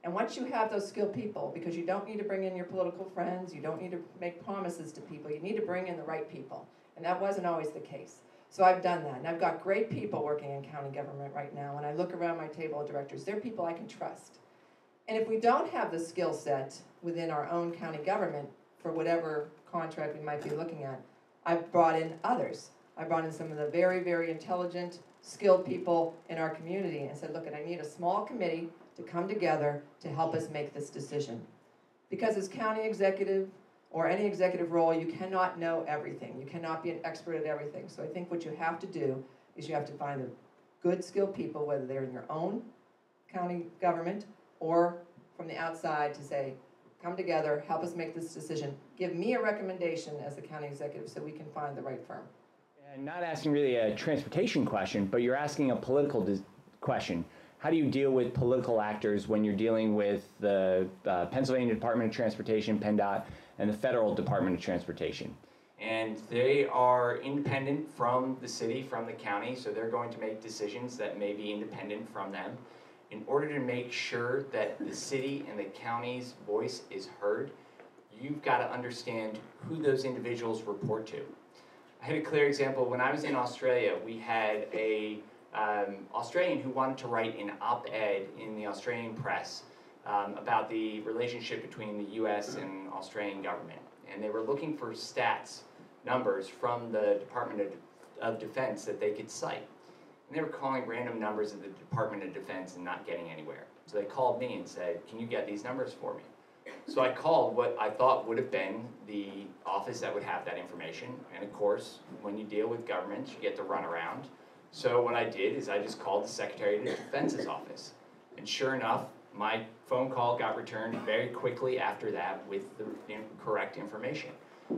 And once you have those skilled people, because you don't need to bring in your political friends, you don't need to make promises to people, you need to bring in the right people. And that wasn't always the case. So I've done that, and I've got great people working in county government right now. When I look around my table of directors, they're people I can trust. And if we don't have the skill set within our own county government for whatever contract we might be looking at, I've brought in others. I brought in some of the very, very intelligent, skilled people in our community and said, look, I need a small committee to come together to help us make this decision. Because as county executive or any executive role, you cannot know everything. You cannot be an expert at everything. So I think what you have to do is you have to find the good skilled people, whether they're in your own county government or from the outside, to say, come together, help us make this decision. Give me a recommendation as the county executive so we can find the right firm. And not asking really a transportation question, but you're asking a political question. How do you deal with political actors when you're dealing with the Pennsylvania Department of Transportation, PennDOT, and the Federal Department of Transportation? And they are independent from the city, from the county, so they're going to make decisions that may be independent from them. In order to make sure that the city and the county's voice is heard, you've got to understand who those individuals report to. I had a clear example. When I was in Australia, we had a Australian who wanted to write an op-ed in the Australian press about the relationship between the US and Australian government. And they were looking for stats, numbers from the Department of Defense that they could cite. And they were calling random numbers of the Department of Defense and not getting anywhere. So they called me and said, can you get these numbers for me? So I called what I thought would have been the office that would have that information. And of course, when you deal with government, you get to run around. So what I did is I just called the Secretary of Defense's office. And sure enough, my phone call got returned very quickly after that with the correct information.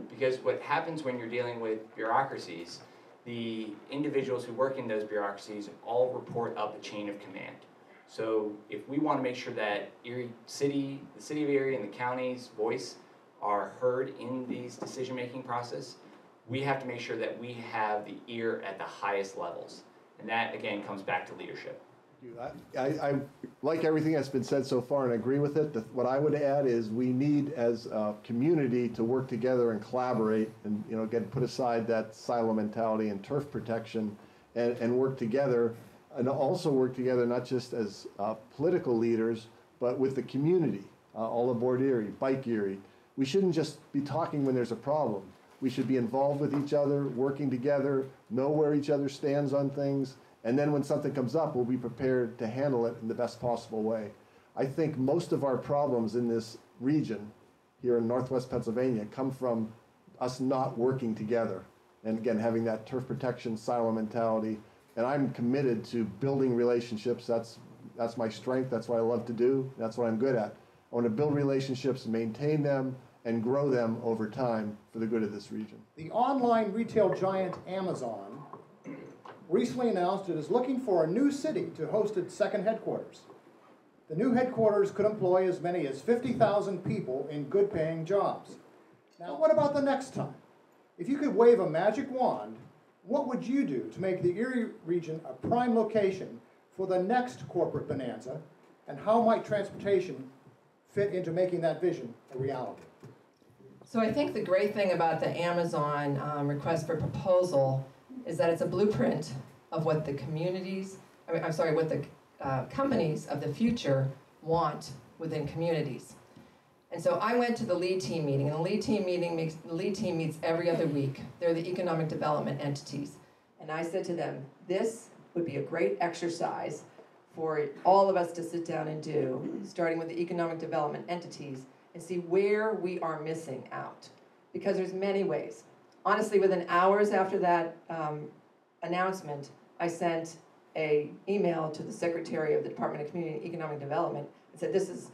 Because what happens when you're dealing with bureaucracies, the individuals who work in those bureaucracies all report up a chain of command. So if we want to make sure that the city of Erie and the county's voice are heard in these decision-making process, we have to make sure that we have the ear at the highest levels. And that, again, comes back to leadership. I like everything that's been said so far and agree with it. What I would add is we need, as a community, to work together and collaborate and, again, put aside that silo mentality and turf protection and work together, and also work together not just as political leaders, but with the community, all aboard Erie, Bike Erie. We shouldn't just be talking when there's a problem. We should be involved with each other, working together, know where each other stands on things, and then when something comes up, we'll be prepared to handle it in the best possible way. I think most of our problems in this region here in Northwest Pennsylvania come from us not working together. And again, having that turf protection, silo mentality. And I'm committed to building relationships. That's my strength. That's what I love to do. That's what I'm good at. I want to build relationships, maintain them, and grow them over time for the good of this region. The online retail giant Amazon recently announced it is looking for a new city to host its second headquarters. The new headquarters could employ as many as 50,000 people in good-paying jobs. Now, what about the next time? If you could wave a magic wand, what would you do to make the Erie region a prime location for the next corporate bonanza, and how might transportation fit into making that vision a reality? So I think the great thing about the Amazon request for proposal is that it's a blueprint of what the what the companies of the future want within communities. And so I went to the lead team meeting, and the lead team meets every other week. They're the economic development entities. And I said to them, this would be a great exercise for all of us to sit down and do, starting with the economic development entities, and see where we are missing out. Because there's many ways. Honestly, within hours after that announcement, I sent an email to the Secretary of the Department of Community and Economic Development and said, this is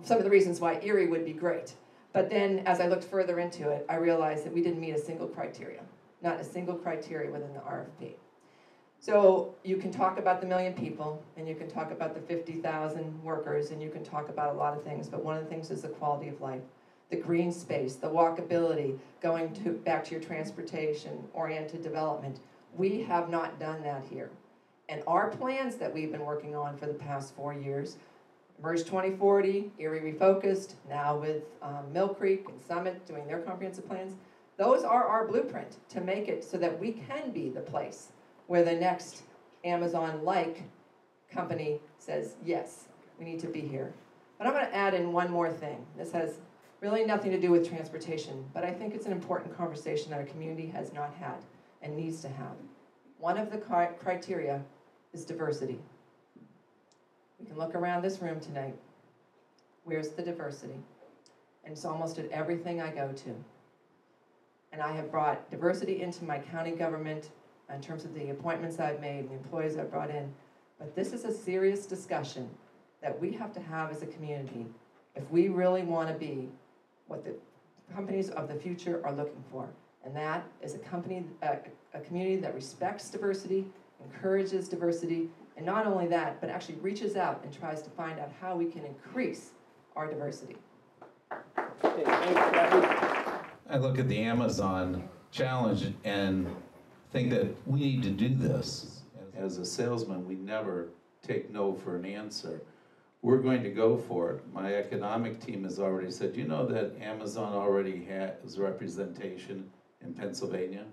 some of the reasons why Erie would be great. But then, as I looked further into it, I realized that we didn't meet a single criteria, not a single criteria within the RFP. So you can talk about the 1 million people, and you can talk about the 50,000 workers, and you can talk about a lot of things, but one of the things is the quality of life, the green space, the walkability, going back to your transportation-oriented development. We have not done that here. And our plans that we've been working on for the past 4 years, Emerge 2040, Erie Refocused, now with Mill Creek and Summit doing their comprehensive plans, those are our blueprint to make it so that we can be the place where the next Amazon-like company says, yes, we need to be here. But I'm going to add in one more thing. This has really nothing to do with transportation, but I think it's an important conversation that our community has not had and needs to have. One of the criteria is diversity. We can look around this room tonight. Where's the diversity? And it's almost at everything I go to. And I have brought diversity into my county government in terms of the appointments I've made and the employees I've brought in. But this is a serious discussion that we have to have as a community if we really want to be what the companies of the future are looking for. And that is a community that respects diversity, encourages diversity, and not only that, but actually reaches out and tries to find out how we can increase our diversity. Okay, thanks, Kathy. I look at the Amazon challenge and think that we need to do this. As a salesman, we never take no for an answer. We're going to go for it. My economic team has already said, you know that Amazon already has representation in Pennsylvania?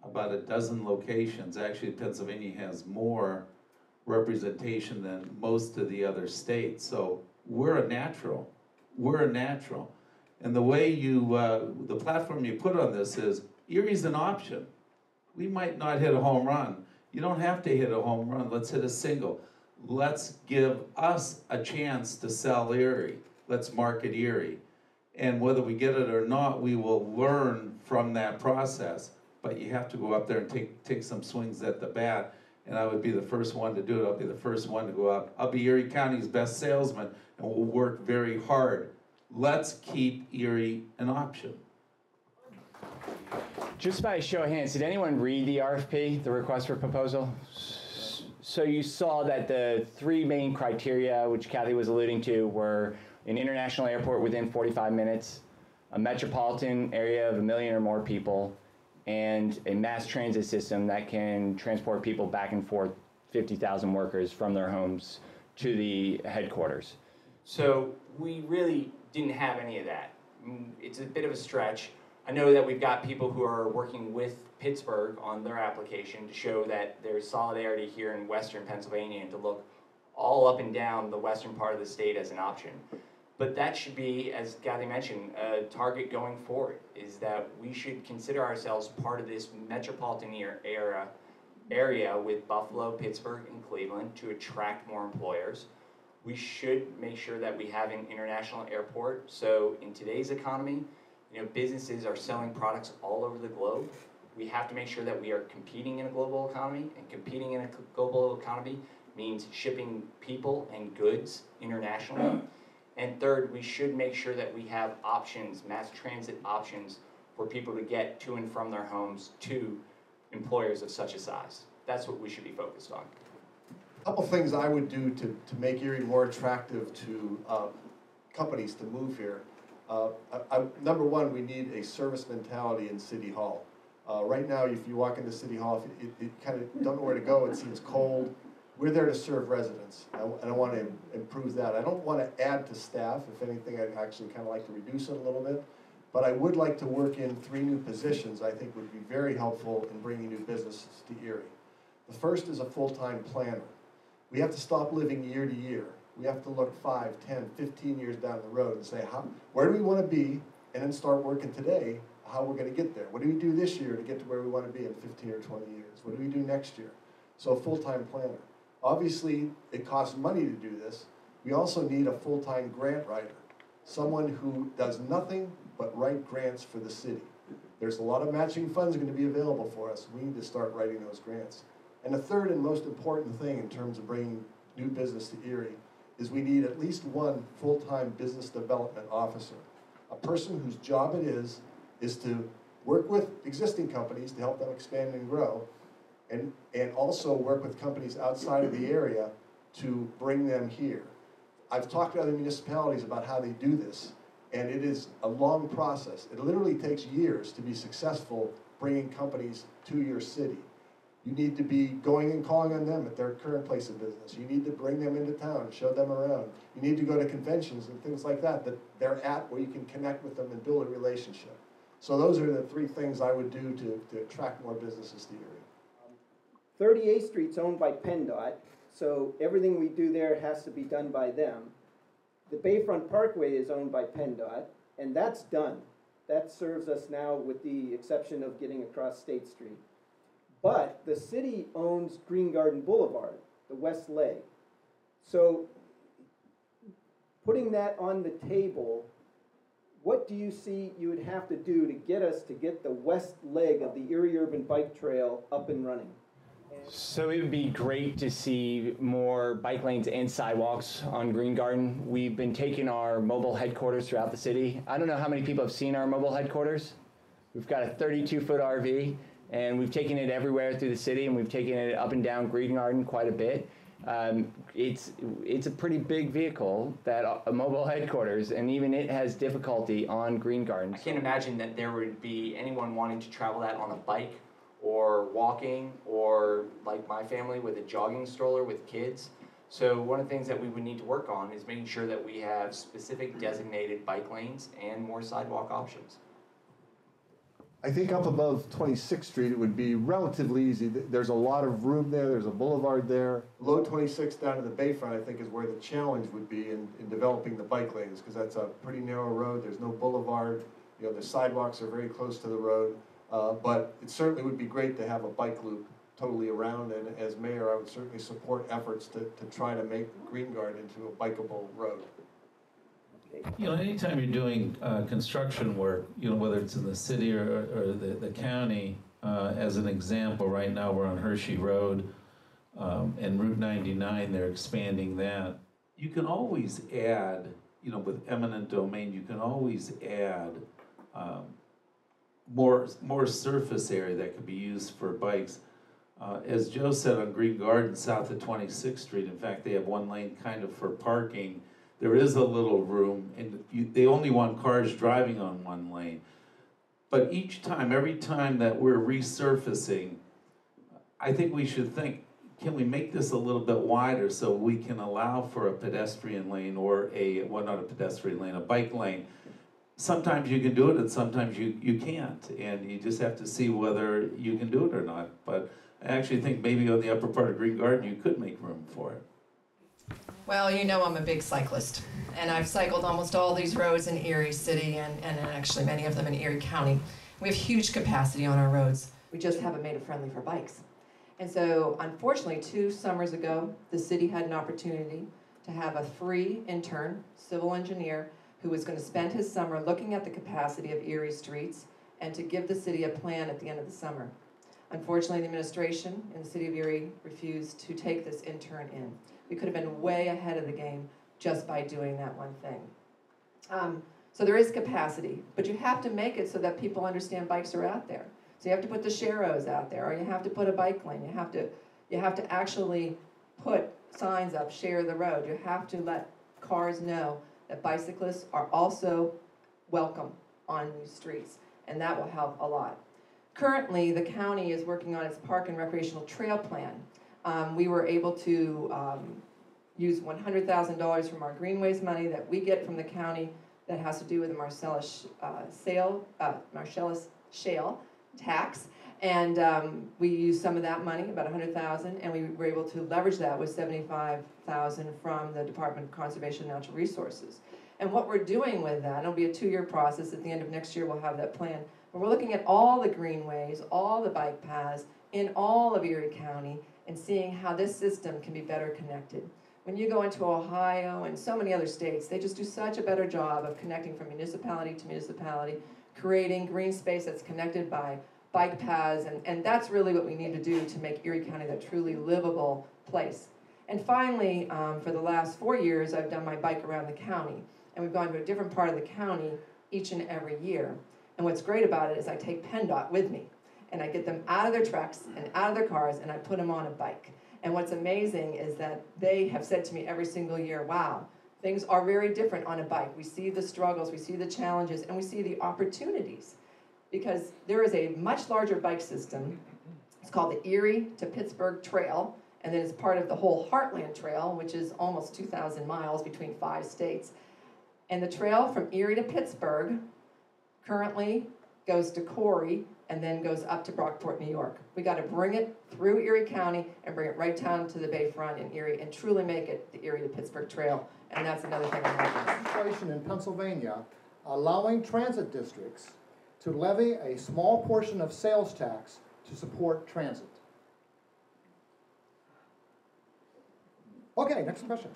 About a dozen locations. Actually, Pennsylvania has more representation than most of the other states. So we're a natural. We're a natural. And the way the platform you put on this is, Erie's an option. We might not hit a home run. You don't have to hit a home run. Let's hit a single. Let's give us a chance to sell Erie. Let's market Erie. And whether we get it or not, we will learn from that process. But you have to go up there and take some swings at the bat. And I would be the first one to do it. I'll be the first one to go up. I'll be Erie County's best salesman, and we'll work very hard. Let's keep Erie an option. Just by a show of hands, did anyone read the RFP, the request for proposal? So you saw that the 3 main criteria, which Kathy was alluding to, were an international airport within 45 minutes, a metropolitan area of 1 million or more people, and a mass transit system that can transport people back and forth, 50,000 workers from their homes to the headquarters. So we really didn't have any of that. It's a bit of a stretch. I know that we've got people who are working with Pittsburgh on their application to show that there's solidarity here in western Pennsylvania and to look all up and down the western part of the state as an option. But that should be, as Kathy mentioned, a target going forward, is that we should consider ourselves part of this metropolitan area with Buffalo, Pittsburgh, and Cleveland to attract more employers. We should make sure that we have an international airport. So in today's economy, businesses are selling products all over the globe. We have to make sure that we are competing in a global economy, and competing in a global economy means shipping people and goods internationally. And third, we should make sure that we have options, mass transit options, for people to get to and from their homes to employers of such a size. That's what we should be focused on. A couple things I would do to make Erie more attractive to companies to move here. Number one, we need a service mentality in City Hall. Right now, if you walk into City Hall, you kind of don't know where to go. It seems cold. We're there to serve residents, and I want to improve that. I don't want to add to staff. If anything, I'd actually kind of like to reduce it a little bit. But I would like to work in 3 new positions I think would be very helpful in bringing new businesses to Erie. The first is a full-time planner. We have to stop living year to year. We have to look 5, 10, 15 years down the road and say, where do we want to be, and then start working today how we're going to get there. What do we do this year to get to where we want to be in 15 or 20 years? What do we do next year? So a full-time planner. Obviously, it costs money to do this. We also need a full-time grant writer, someone who does nothing but write grants for the city. There's a lot of matching funds going to be available for us. We need to start writing those grants. And the third and most important thing in terms of bringing new business to Erie is we need at least one full-time business development officer. A person whose job it is to work with existing companies to help them expand and grow, and also work with companies outside of the area to bring them here. I've talked to other municipalities about how they do this, and it is a long process. It literally takes years to be successful bringing companies to your city. You need to be going and calling on them at their current place of business. You need to bring them into town, show them around. You need to go to conventions and things like that they're at, where you can connect with them and build a relationship. So those are the three things I would do to attract more businesses to Erie. 38th Street's owned by PennDOT, so everything we do there has to be done by them. The Bayfront Parkway is owned by PennDOT, and that's done. That serves us now with the exception of getting across State Street. But the city owns Green Garden Boulevard, the west leg. So putting that on the table, what do you see you would have to do to get the west leg of the Erie Urban Bike Trail up and running? So it would be great to see more bike lanes and sidewalks on Green Garden. We've been taking our mobile headquarters throughout the city. I don't know how many people have seen our mobile headquarters. We've got a 32-foot RV, and we've taken it everywhere through the city, and we've taken it up and down Green Garden quite a bit. It's a pretty big vehicle, that a mobile headquarters, and even it has difficulty on Green Garden. I can't imagine that there would be anyone wanting to travel that on a bike or walking, or like my family with a jogging stroller with kids. So one of the things that we would need to work on is making sure that we have specific designated bike lanes and more sidewalk options. I think up above 26th Street, it would be relatively easy. There's a lot of room there. There's a boulevard there. Below 26th down to the Bayfront, I think, is where the challenge would be in developing the bike lanes, because that's a pretty narrow road. There's no boulevard. You know, the sidewalks are very close to the road. But it certainly would be great to have a bike loop totally around, and as mayor, I would certainly support efforts to try to make Green Garden into a bikeable road. You know, anytime you're doing construction work, you know, whether it's in the city or the county, as an example, right now we're on Hershey Road and Route 99, they're expanding that. You can always add, you know, with eminent domain, you can always add more surface area that could be used for bikes. As Joe said, on Green Garden, south of 26th Street, in fact, they have one lane kind of for parking. There is a little room, and they only want cars driving on one lane. But every time that we're resurfacing, I think we should think, can we make this a little bit wider so we can allow for a pedestrian lane or not a pedestrian lane, a bike lane. Sometimes you can do it and sometimes you can't, and you just have to see whether you can do it or not. But I actually think maybe on the upper part of Green Garden you could make room for it. Well, you know I'm a big cyclist, and I've cycled almost all these roads in Erie City and actually many of them in Erie County. We have huge capacity on our roads. We just haven't made it friendly for bikes. And so, unfortunately, 2 summers ago, the city had an opportunity to have a free intern, civil engineer, who was going to spend his summer looking at the capacity of Erie streets and to give the city a plan at the end of the summer. Unfortunately, the administration in the city of Erie refused to take this intern in. We could have been way ahead of the game just by doing that one thing. So there is capacity, but you have to make it so that people understand bikes are out there. So you have to put the Sharrows out there, or you have to put a bike lane. You have to actually put signs up, share the road. You have to let cars know that bicyclists are also welcome on these streets, and that will help a lot. Currently, the county is working on its park and recreational trail plan. We were able to use $100,000 from our greenways money that we get from the county that has to do with the Marcellus Shale tax, and we used some of that money, about $100,000, and we were able to leverage that with $75,000 from the Department of Conservation and Natural Resources. And what we're doing with that, it'll be a 2-year process. At the end of next year, we'll have that plan. But we're looking at all the greenways, all the bike paths in all of Erie County, and seeing how this system can be better connected. When you go into Ohio and so many other states, they just do such a better job of connecting from municipality to municipality, creating green space that's connected by bike paths, and that's really what we need to do to make Erie County that truly livable place. And finally, for the last 4 years, I've done my bike around the county. And we've gone to a different part of the county each and every year. And what's great about it is I take PennDOT with me. And I get them out of their trucks and out of their cars, and I put them on a bike. And what's amazing is that they have said to me every single year, wow, things are very different on a bike. We see the struggles, we see the challenges, and we see the opportunities. Because there is a much larger bike system. It's called the Erie to Pittsburgh Trail, and then it's part of the whole Heartland Trail, which is almost 2,000 miles between 5 states. And the trail from Erie to Pittsburgh currently goes to Corey and then goes up to Brockport, New York. We got to bring it through Erie County and bring it right down to the Bayfront in Erie and truly make it the Erie to Pittsburgh Trail. And that's another thing I'm working on. Legislation in Pennsylvania allowing transit districts to levy a small portion of sales tax to support transit. Okay, next question.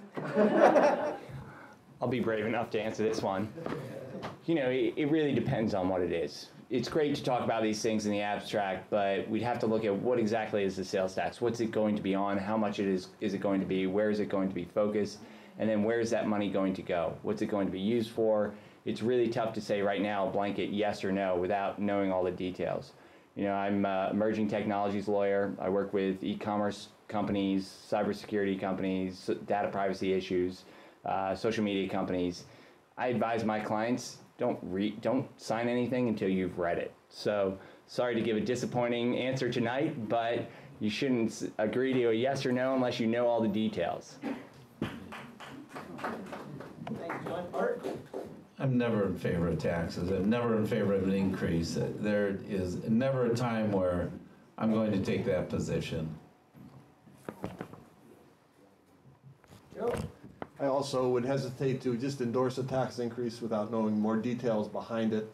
I'll be brave enough to answer this one. You know, it really depends on what it is. It's great to talk about these things in the abstract, but we'd have to look at what exactly is the sales tax. What's it going to be on? How much is it going to be? Where is it going to be focused? And then where is that money going to go? What's it going to be used for? It's really tough to say right now, blanket yes or no, without knowing all the details. You know, I'm an emerging technologies lawyer. I work with e-commerce companies, cybersecurity companies, data privacy issues, social media companies. I advise my clients, don't sign anything until you've read it. So sorry to give a disappointing answer tonight, but you shouldn't agree to a yes or no unless you know all the details. Thanks, John. Art? I'm never in favor of taxes. I'm never in favor of an increase. There is never a time where I'm going to take that position. Joe? I also would hesitate to just endorse a tax increase without knowing more details behind it.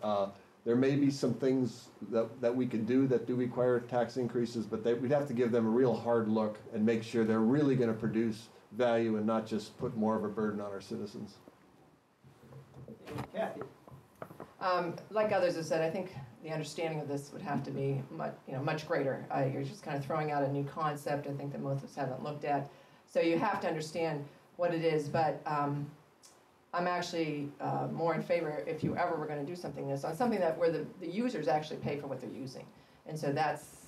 There may be some things that we could do that do require tax increases, but we'd have to give them a real hard look and make sure they're really going to produce value and not just put more of a burden on our citizens. Kathy? Like others have said, I think the understanding of this would have to be much greater. You're just kind of throwing out a new concept, I think, that most of us haven't looked at. So you have to understand what it is, but I'm actually more in favor, if you ever were going to do something this, on something that where the users actually pay for what they're using. And so that's,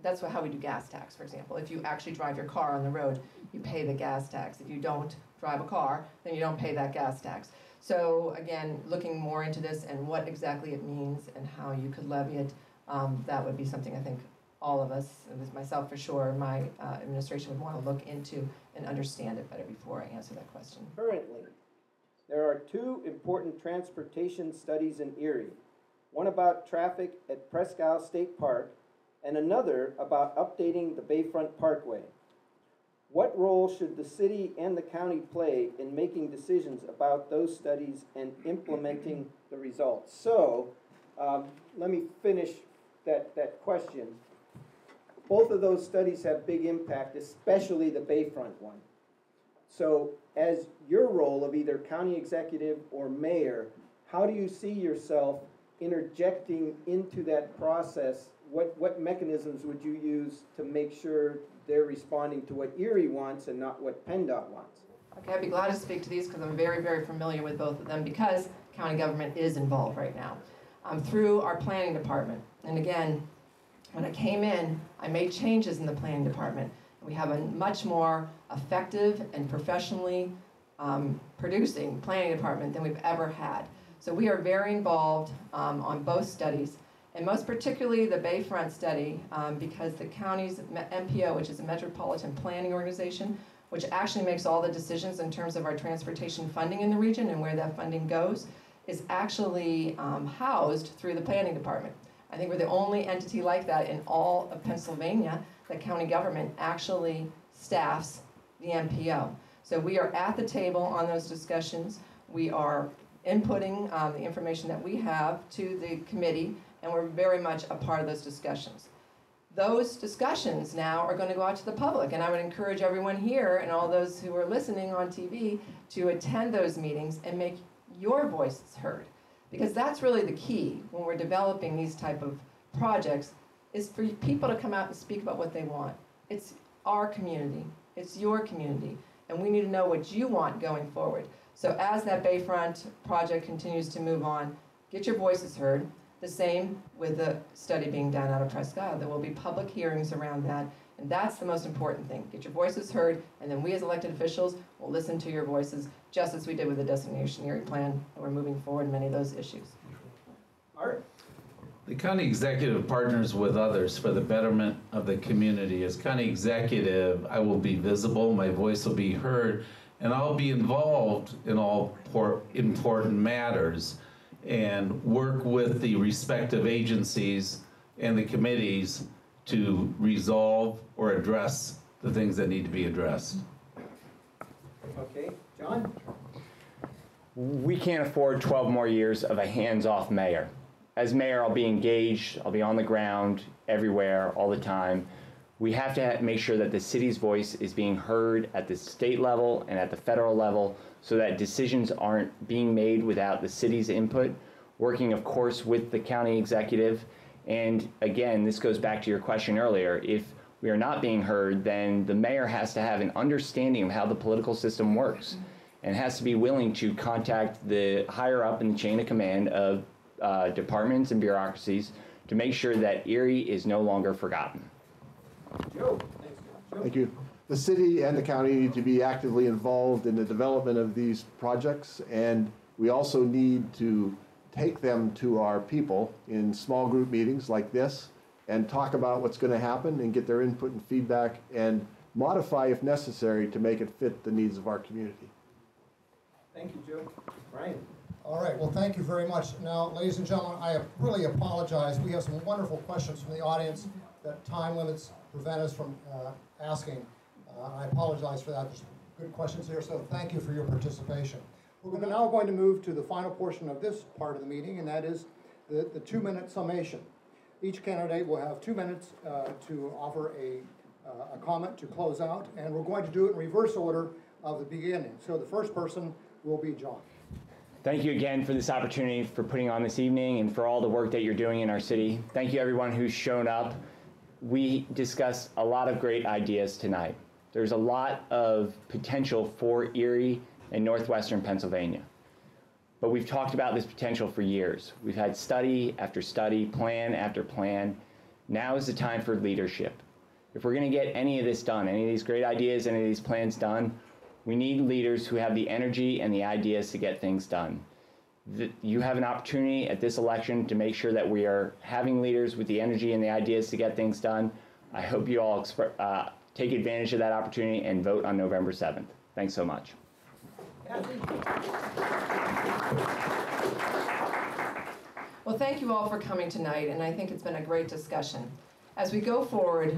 that's how we do gas tax, for example. If you actually drive your car on the road, you pay the gas tax. If you don't drive a car, then you don't pay that gas tax. So again, looking more into this and what exactly it means and how you could levy it, that would be something I think all of us, and with myself for sure, my administration would want to look into and understand it better before I answer that question. Currently, there are 2 important transportation studies in Erie. One about traffic at Presque Isle State Park and another about updating the Bayfront Parkway. What role should the city and the county play in making decisions about those studies and implementing the results? So, let me finish that question. Both of those studies have big impact, especially the Bayfront one. So, as your role of either county executive or mayor, how do you see yourself interjecting into that process? What mechanisms would you use to make sure they're responding to what Erie wants and not what PennDOT wants? Okay, I'd be glad to speak to these because I'm very, very familiar with both of them because county government is involved right now through our planning department. And again, when I came in, I made changes in the planning department. We have a much more effective and professionally producing planning department than we've ever had. So we are very involved on both studies, and most particularly the Bayfront study, because the county's MPO, which is a Metropolitan Planning Organization, which actually makes all the decisions in terms of our transportation funding in the region and where that funding goes, is actually housed through the planning department. I think we're the only entity like that in all of Pennsylvania that county government actually staffs the MPO. So we are at the table on those discussions. We are inputting the information that we have to the committee, and we're very much a part of those discussions. Those discussions now are going to go out to the public, and I would encourage everyone here and all those who are listening on TV to attend those meetings and make your voices heard. Because that's really the key when we're developing these type of projects, is for people to come out and speak about what they want. It's our community, It's your community, and we need to know what you want going forward. So as that Bayfront project continues to move on, get your voices heard. The same with the study being done out of Presque Isle. There will be public hearings around that, and that's the most important thing. Get your voices heard, and then we as elected officials will listen to your voices, just as we did with the Destination Erie Plan, and we're moving forward in many of those issues. Art? The county executive partners with others for the betterment of the community. As county executive, I will be visible, my voice will be heard, and I'll be involved in all important matters and work with the respective agencies and the committees to resolve or address the things that need to be addressed. Okay, John? We can't afford 12 more years of a hands-off mayor. As mayor, I'll be engaged, I'll be on the ground, everywhere, all the time. We have to make sure that the city's voice is being heard at the state level and at the federal level so that decisions aren't being made without the city's input, working, of course, with the county executive. And again, this goes back to your question earlier. If we are not being heard, then the mayor has to have an understanding of how the political system works and has to be willing to contact the higher up in the chain of command of departments and bureaucracies to make sure that Erie is no longer forgotten. Joe? Thanks, Joe. Thank you. The city and the county need to be actively involved in the development of these projects, and we also need to take them to our people in small group meetings like this and talk about what's going to happen and get their input and feedback and modify if necessary to make it fit the needs of our community. Thank you, Joe. Brian? All right, well, thank you very much. Now, ladies and gentlemen, I really apologize. We have some wonderful questions from the audience that time limits prevent us from asking. I apologize for that. There's good questions here, so thank you for your participation. We're now going to move to the final portion of this part of the meeting, and that is the 2-minute summation. Each candidate will have 2 minutes to offer a comment to close out, and we're going to do it in reverse order of the beginning. So the first person will be John. Thank you again for this opportunity, for putting on this evening, and for all the work that you're doing in our city. Thank you everyone who's shown up. We discussed a lot of great ideas tonight. There's a lot of potential for Erie and northwestern Pennsylvania. But we've talked about this potential for years. We've had study after study, plan after plan. Now is the time for leadership. If we're going to get any of this done, any of these great ideas, any of these plans done, we need leaders who have the energy and the ideas to get things done. You have an opportunity at this election to make sure that we are having leaders with the energy and the ideas to get things done. I hope you all take advantage of that opportunity and vote on November 7th. Thanks so much. Well, thank you all for coming tonight, and I think it's been a great discussion. As we go forward,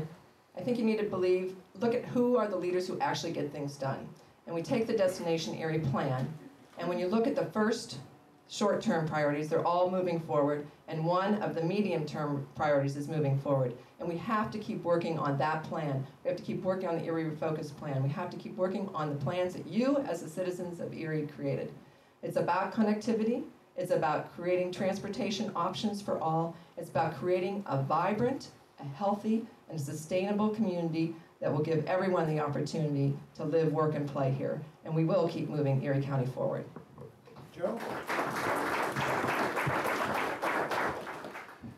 I think you need to look at who are the leaders who actually get things done. And we take the Destination Erie Plan, and when you look at the first short-term priorities, they're all moving forward, and one of the medium-term priorities is moving forward. And we have to keep working on that plan. We have to keep working on the Erie Refocused Plan. We have to keep working on the plans that you, as the citizens of Erie, created. It's about connectivity. It's about creating transportation options for all. It's about creating a vibrant, a healthy, and sustainable community that will give everyone the opportunity to live, work, and play here. And we will keep moving Erie County forward. Joe?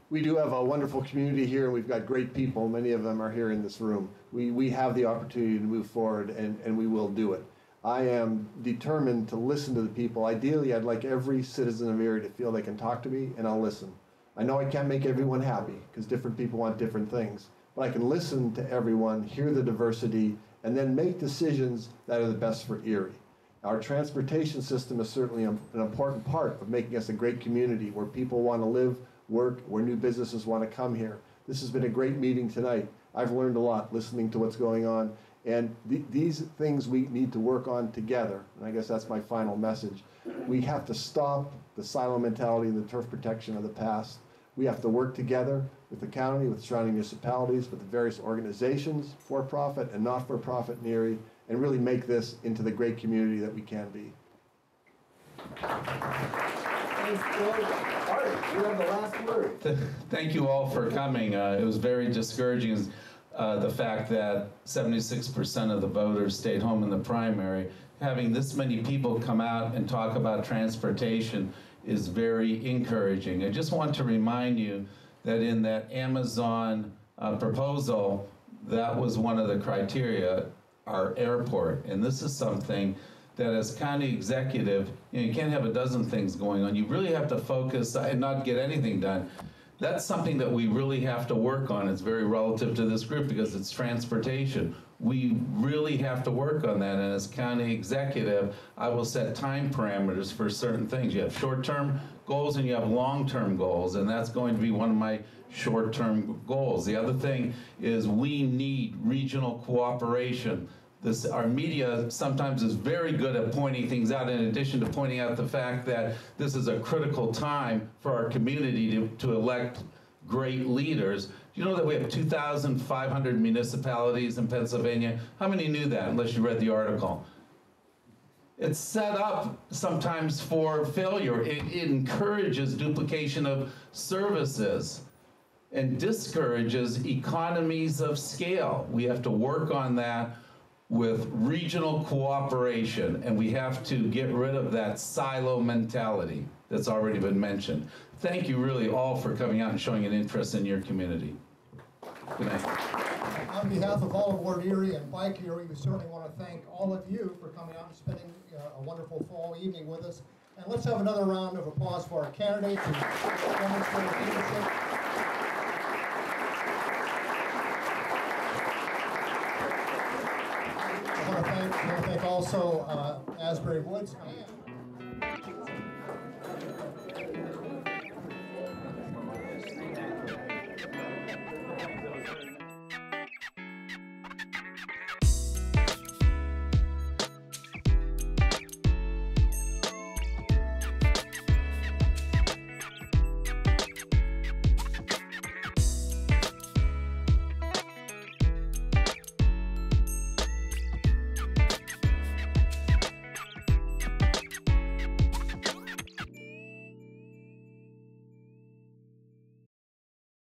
We do have a wonderful community here, and we've got great people. Many of them are here in this room. We have the opportunity to move forward, and we will do it. I am determined to listen to the people. Ideally, I'd like every citizen of Erie to feel they can talk to me, and I'll listen. I know I can't make everyone happy, because different people want different things. But I can listen to everyone, hear the diversity, and then make decisions that are the best for Erie. Our transportation system is certainly an important part of making us a great community where people want to live, work, where new businesses want to come here. This has been a great meeting tonight. I've learned a lot listening to what's going on. And these things we need to work on together. And I guess that's my final message. We have to stop the silo mentality and the turf protection of the past. We have to work together with the county, with surrounding municipalities, with the various organizations, for-profit and not-for-profit in Erie, and really make this into the great community that we can be. Thanks, Joe. Art, you have the last word. Thank you all for coming. It was very discouraging. the fact that 76% of the voters stayed home in the primary. Having this many people come out and talk about transportation is very encouraging. I just want to remind you that in that Amazon proposal, that was one of the criteria, our airport. And this is something that as county executive, you can't have a dozen things going on. You really have to focus and not get anything done. That's something that we really have to work on. It's very relative to this group because it's transportation. We really have to work on that, and as county executive, I will set time parameters for certain things. You have short-term goals and you have long-term goals, and that's going to be one of my short-term goals. The other thing is we need regional cooperation. Our media sometimes is very good at pointing things out, in addition to pointing out the fact that this is a critical time for our community to elect great leaders. Do you know that we have 2,500 municipalities in Pennsylvania? How many knew that, unless you read the article? It's set up sometimes for failure. It encourages duplication of services and discourages economies of scale. We have to work on that with regional cooperation, and we have to get rid of that silo mentality that's already been mentioned. Thank you really all for coming out and showing an interest in your community. Good night. On behalf of all aboard Erie and Bike Erie, we certainly want to thank all of you for coming out and spending a wonderful fall evening with us. And let's have another round of applause for our candidates and demonstrate leadership. I want to thank also Asbury Woods and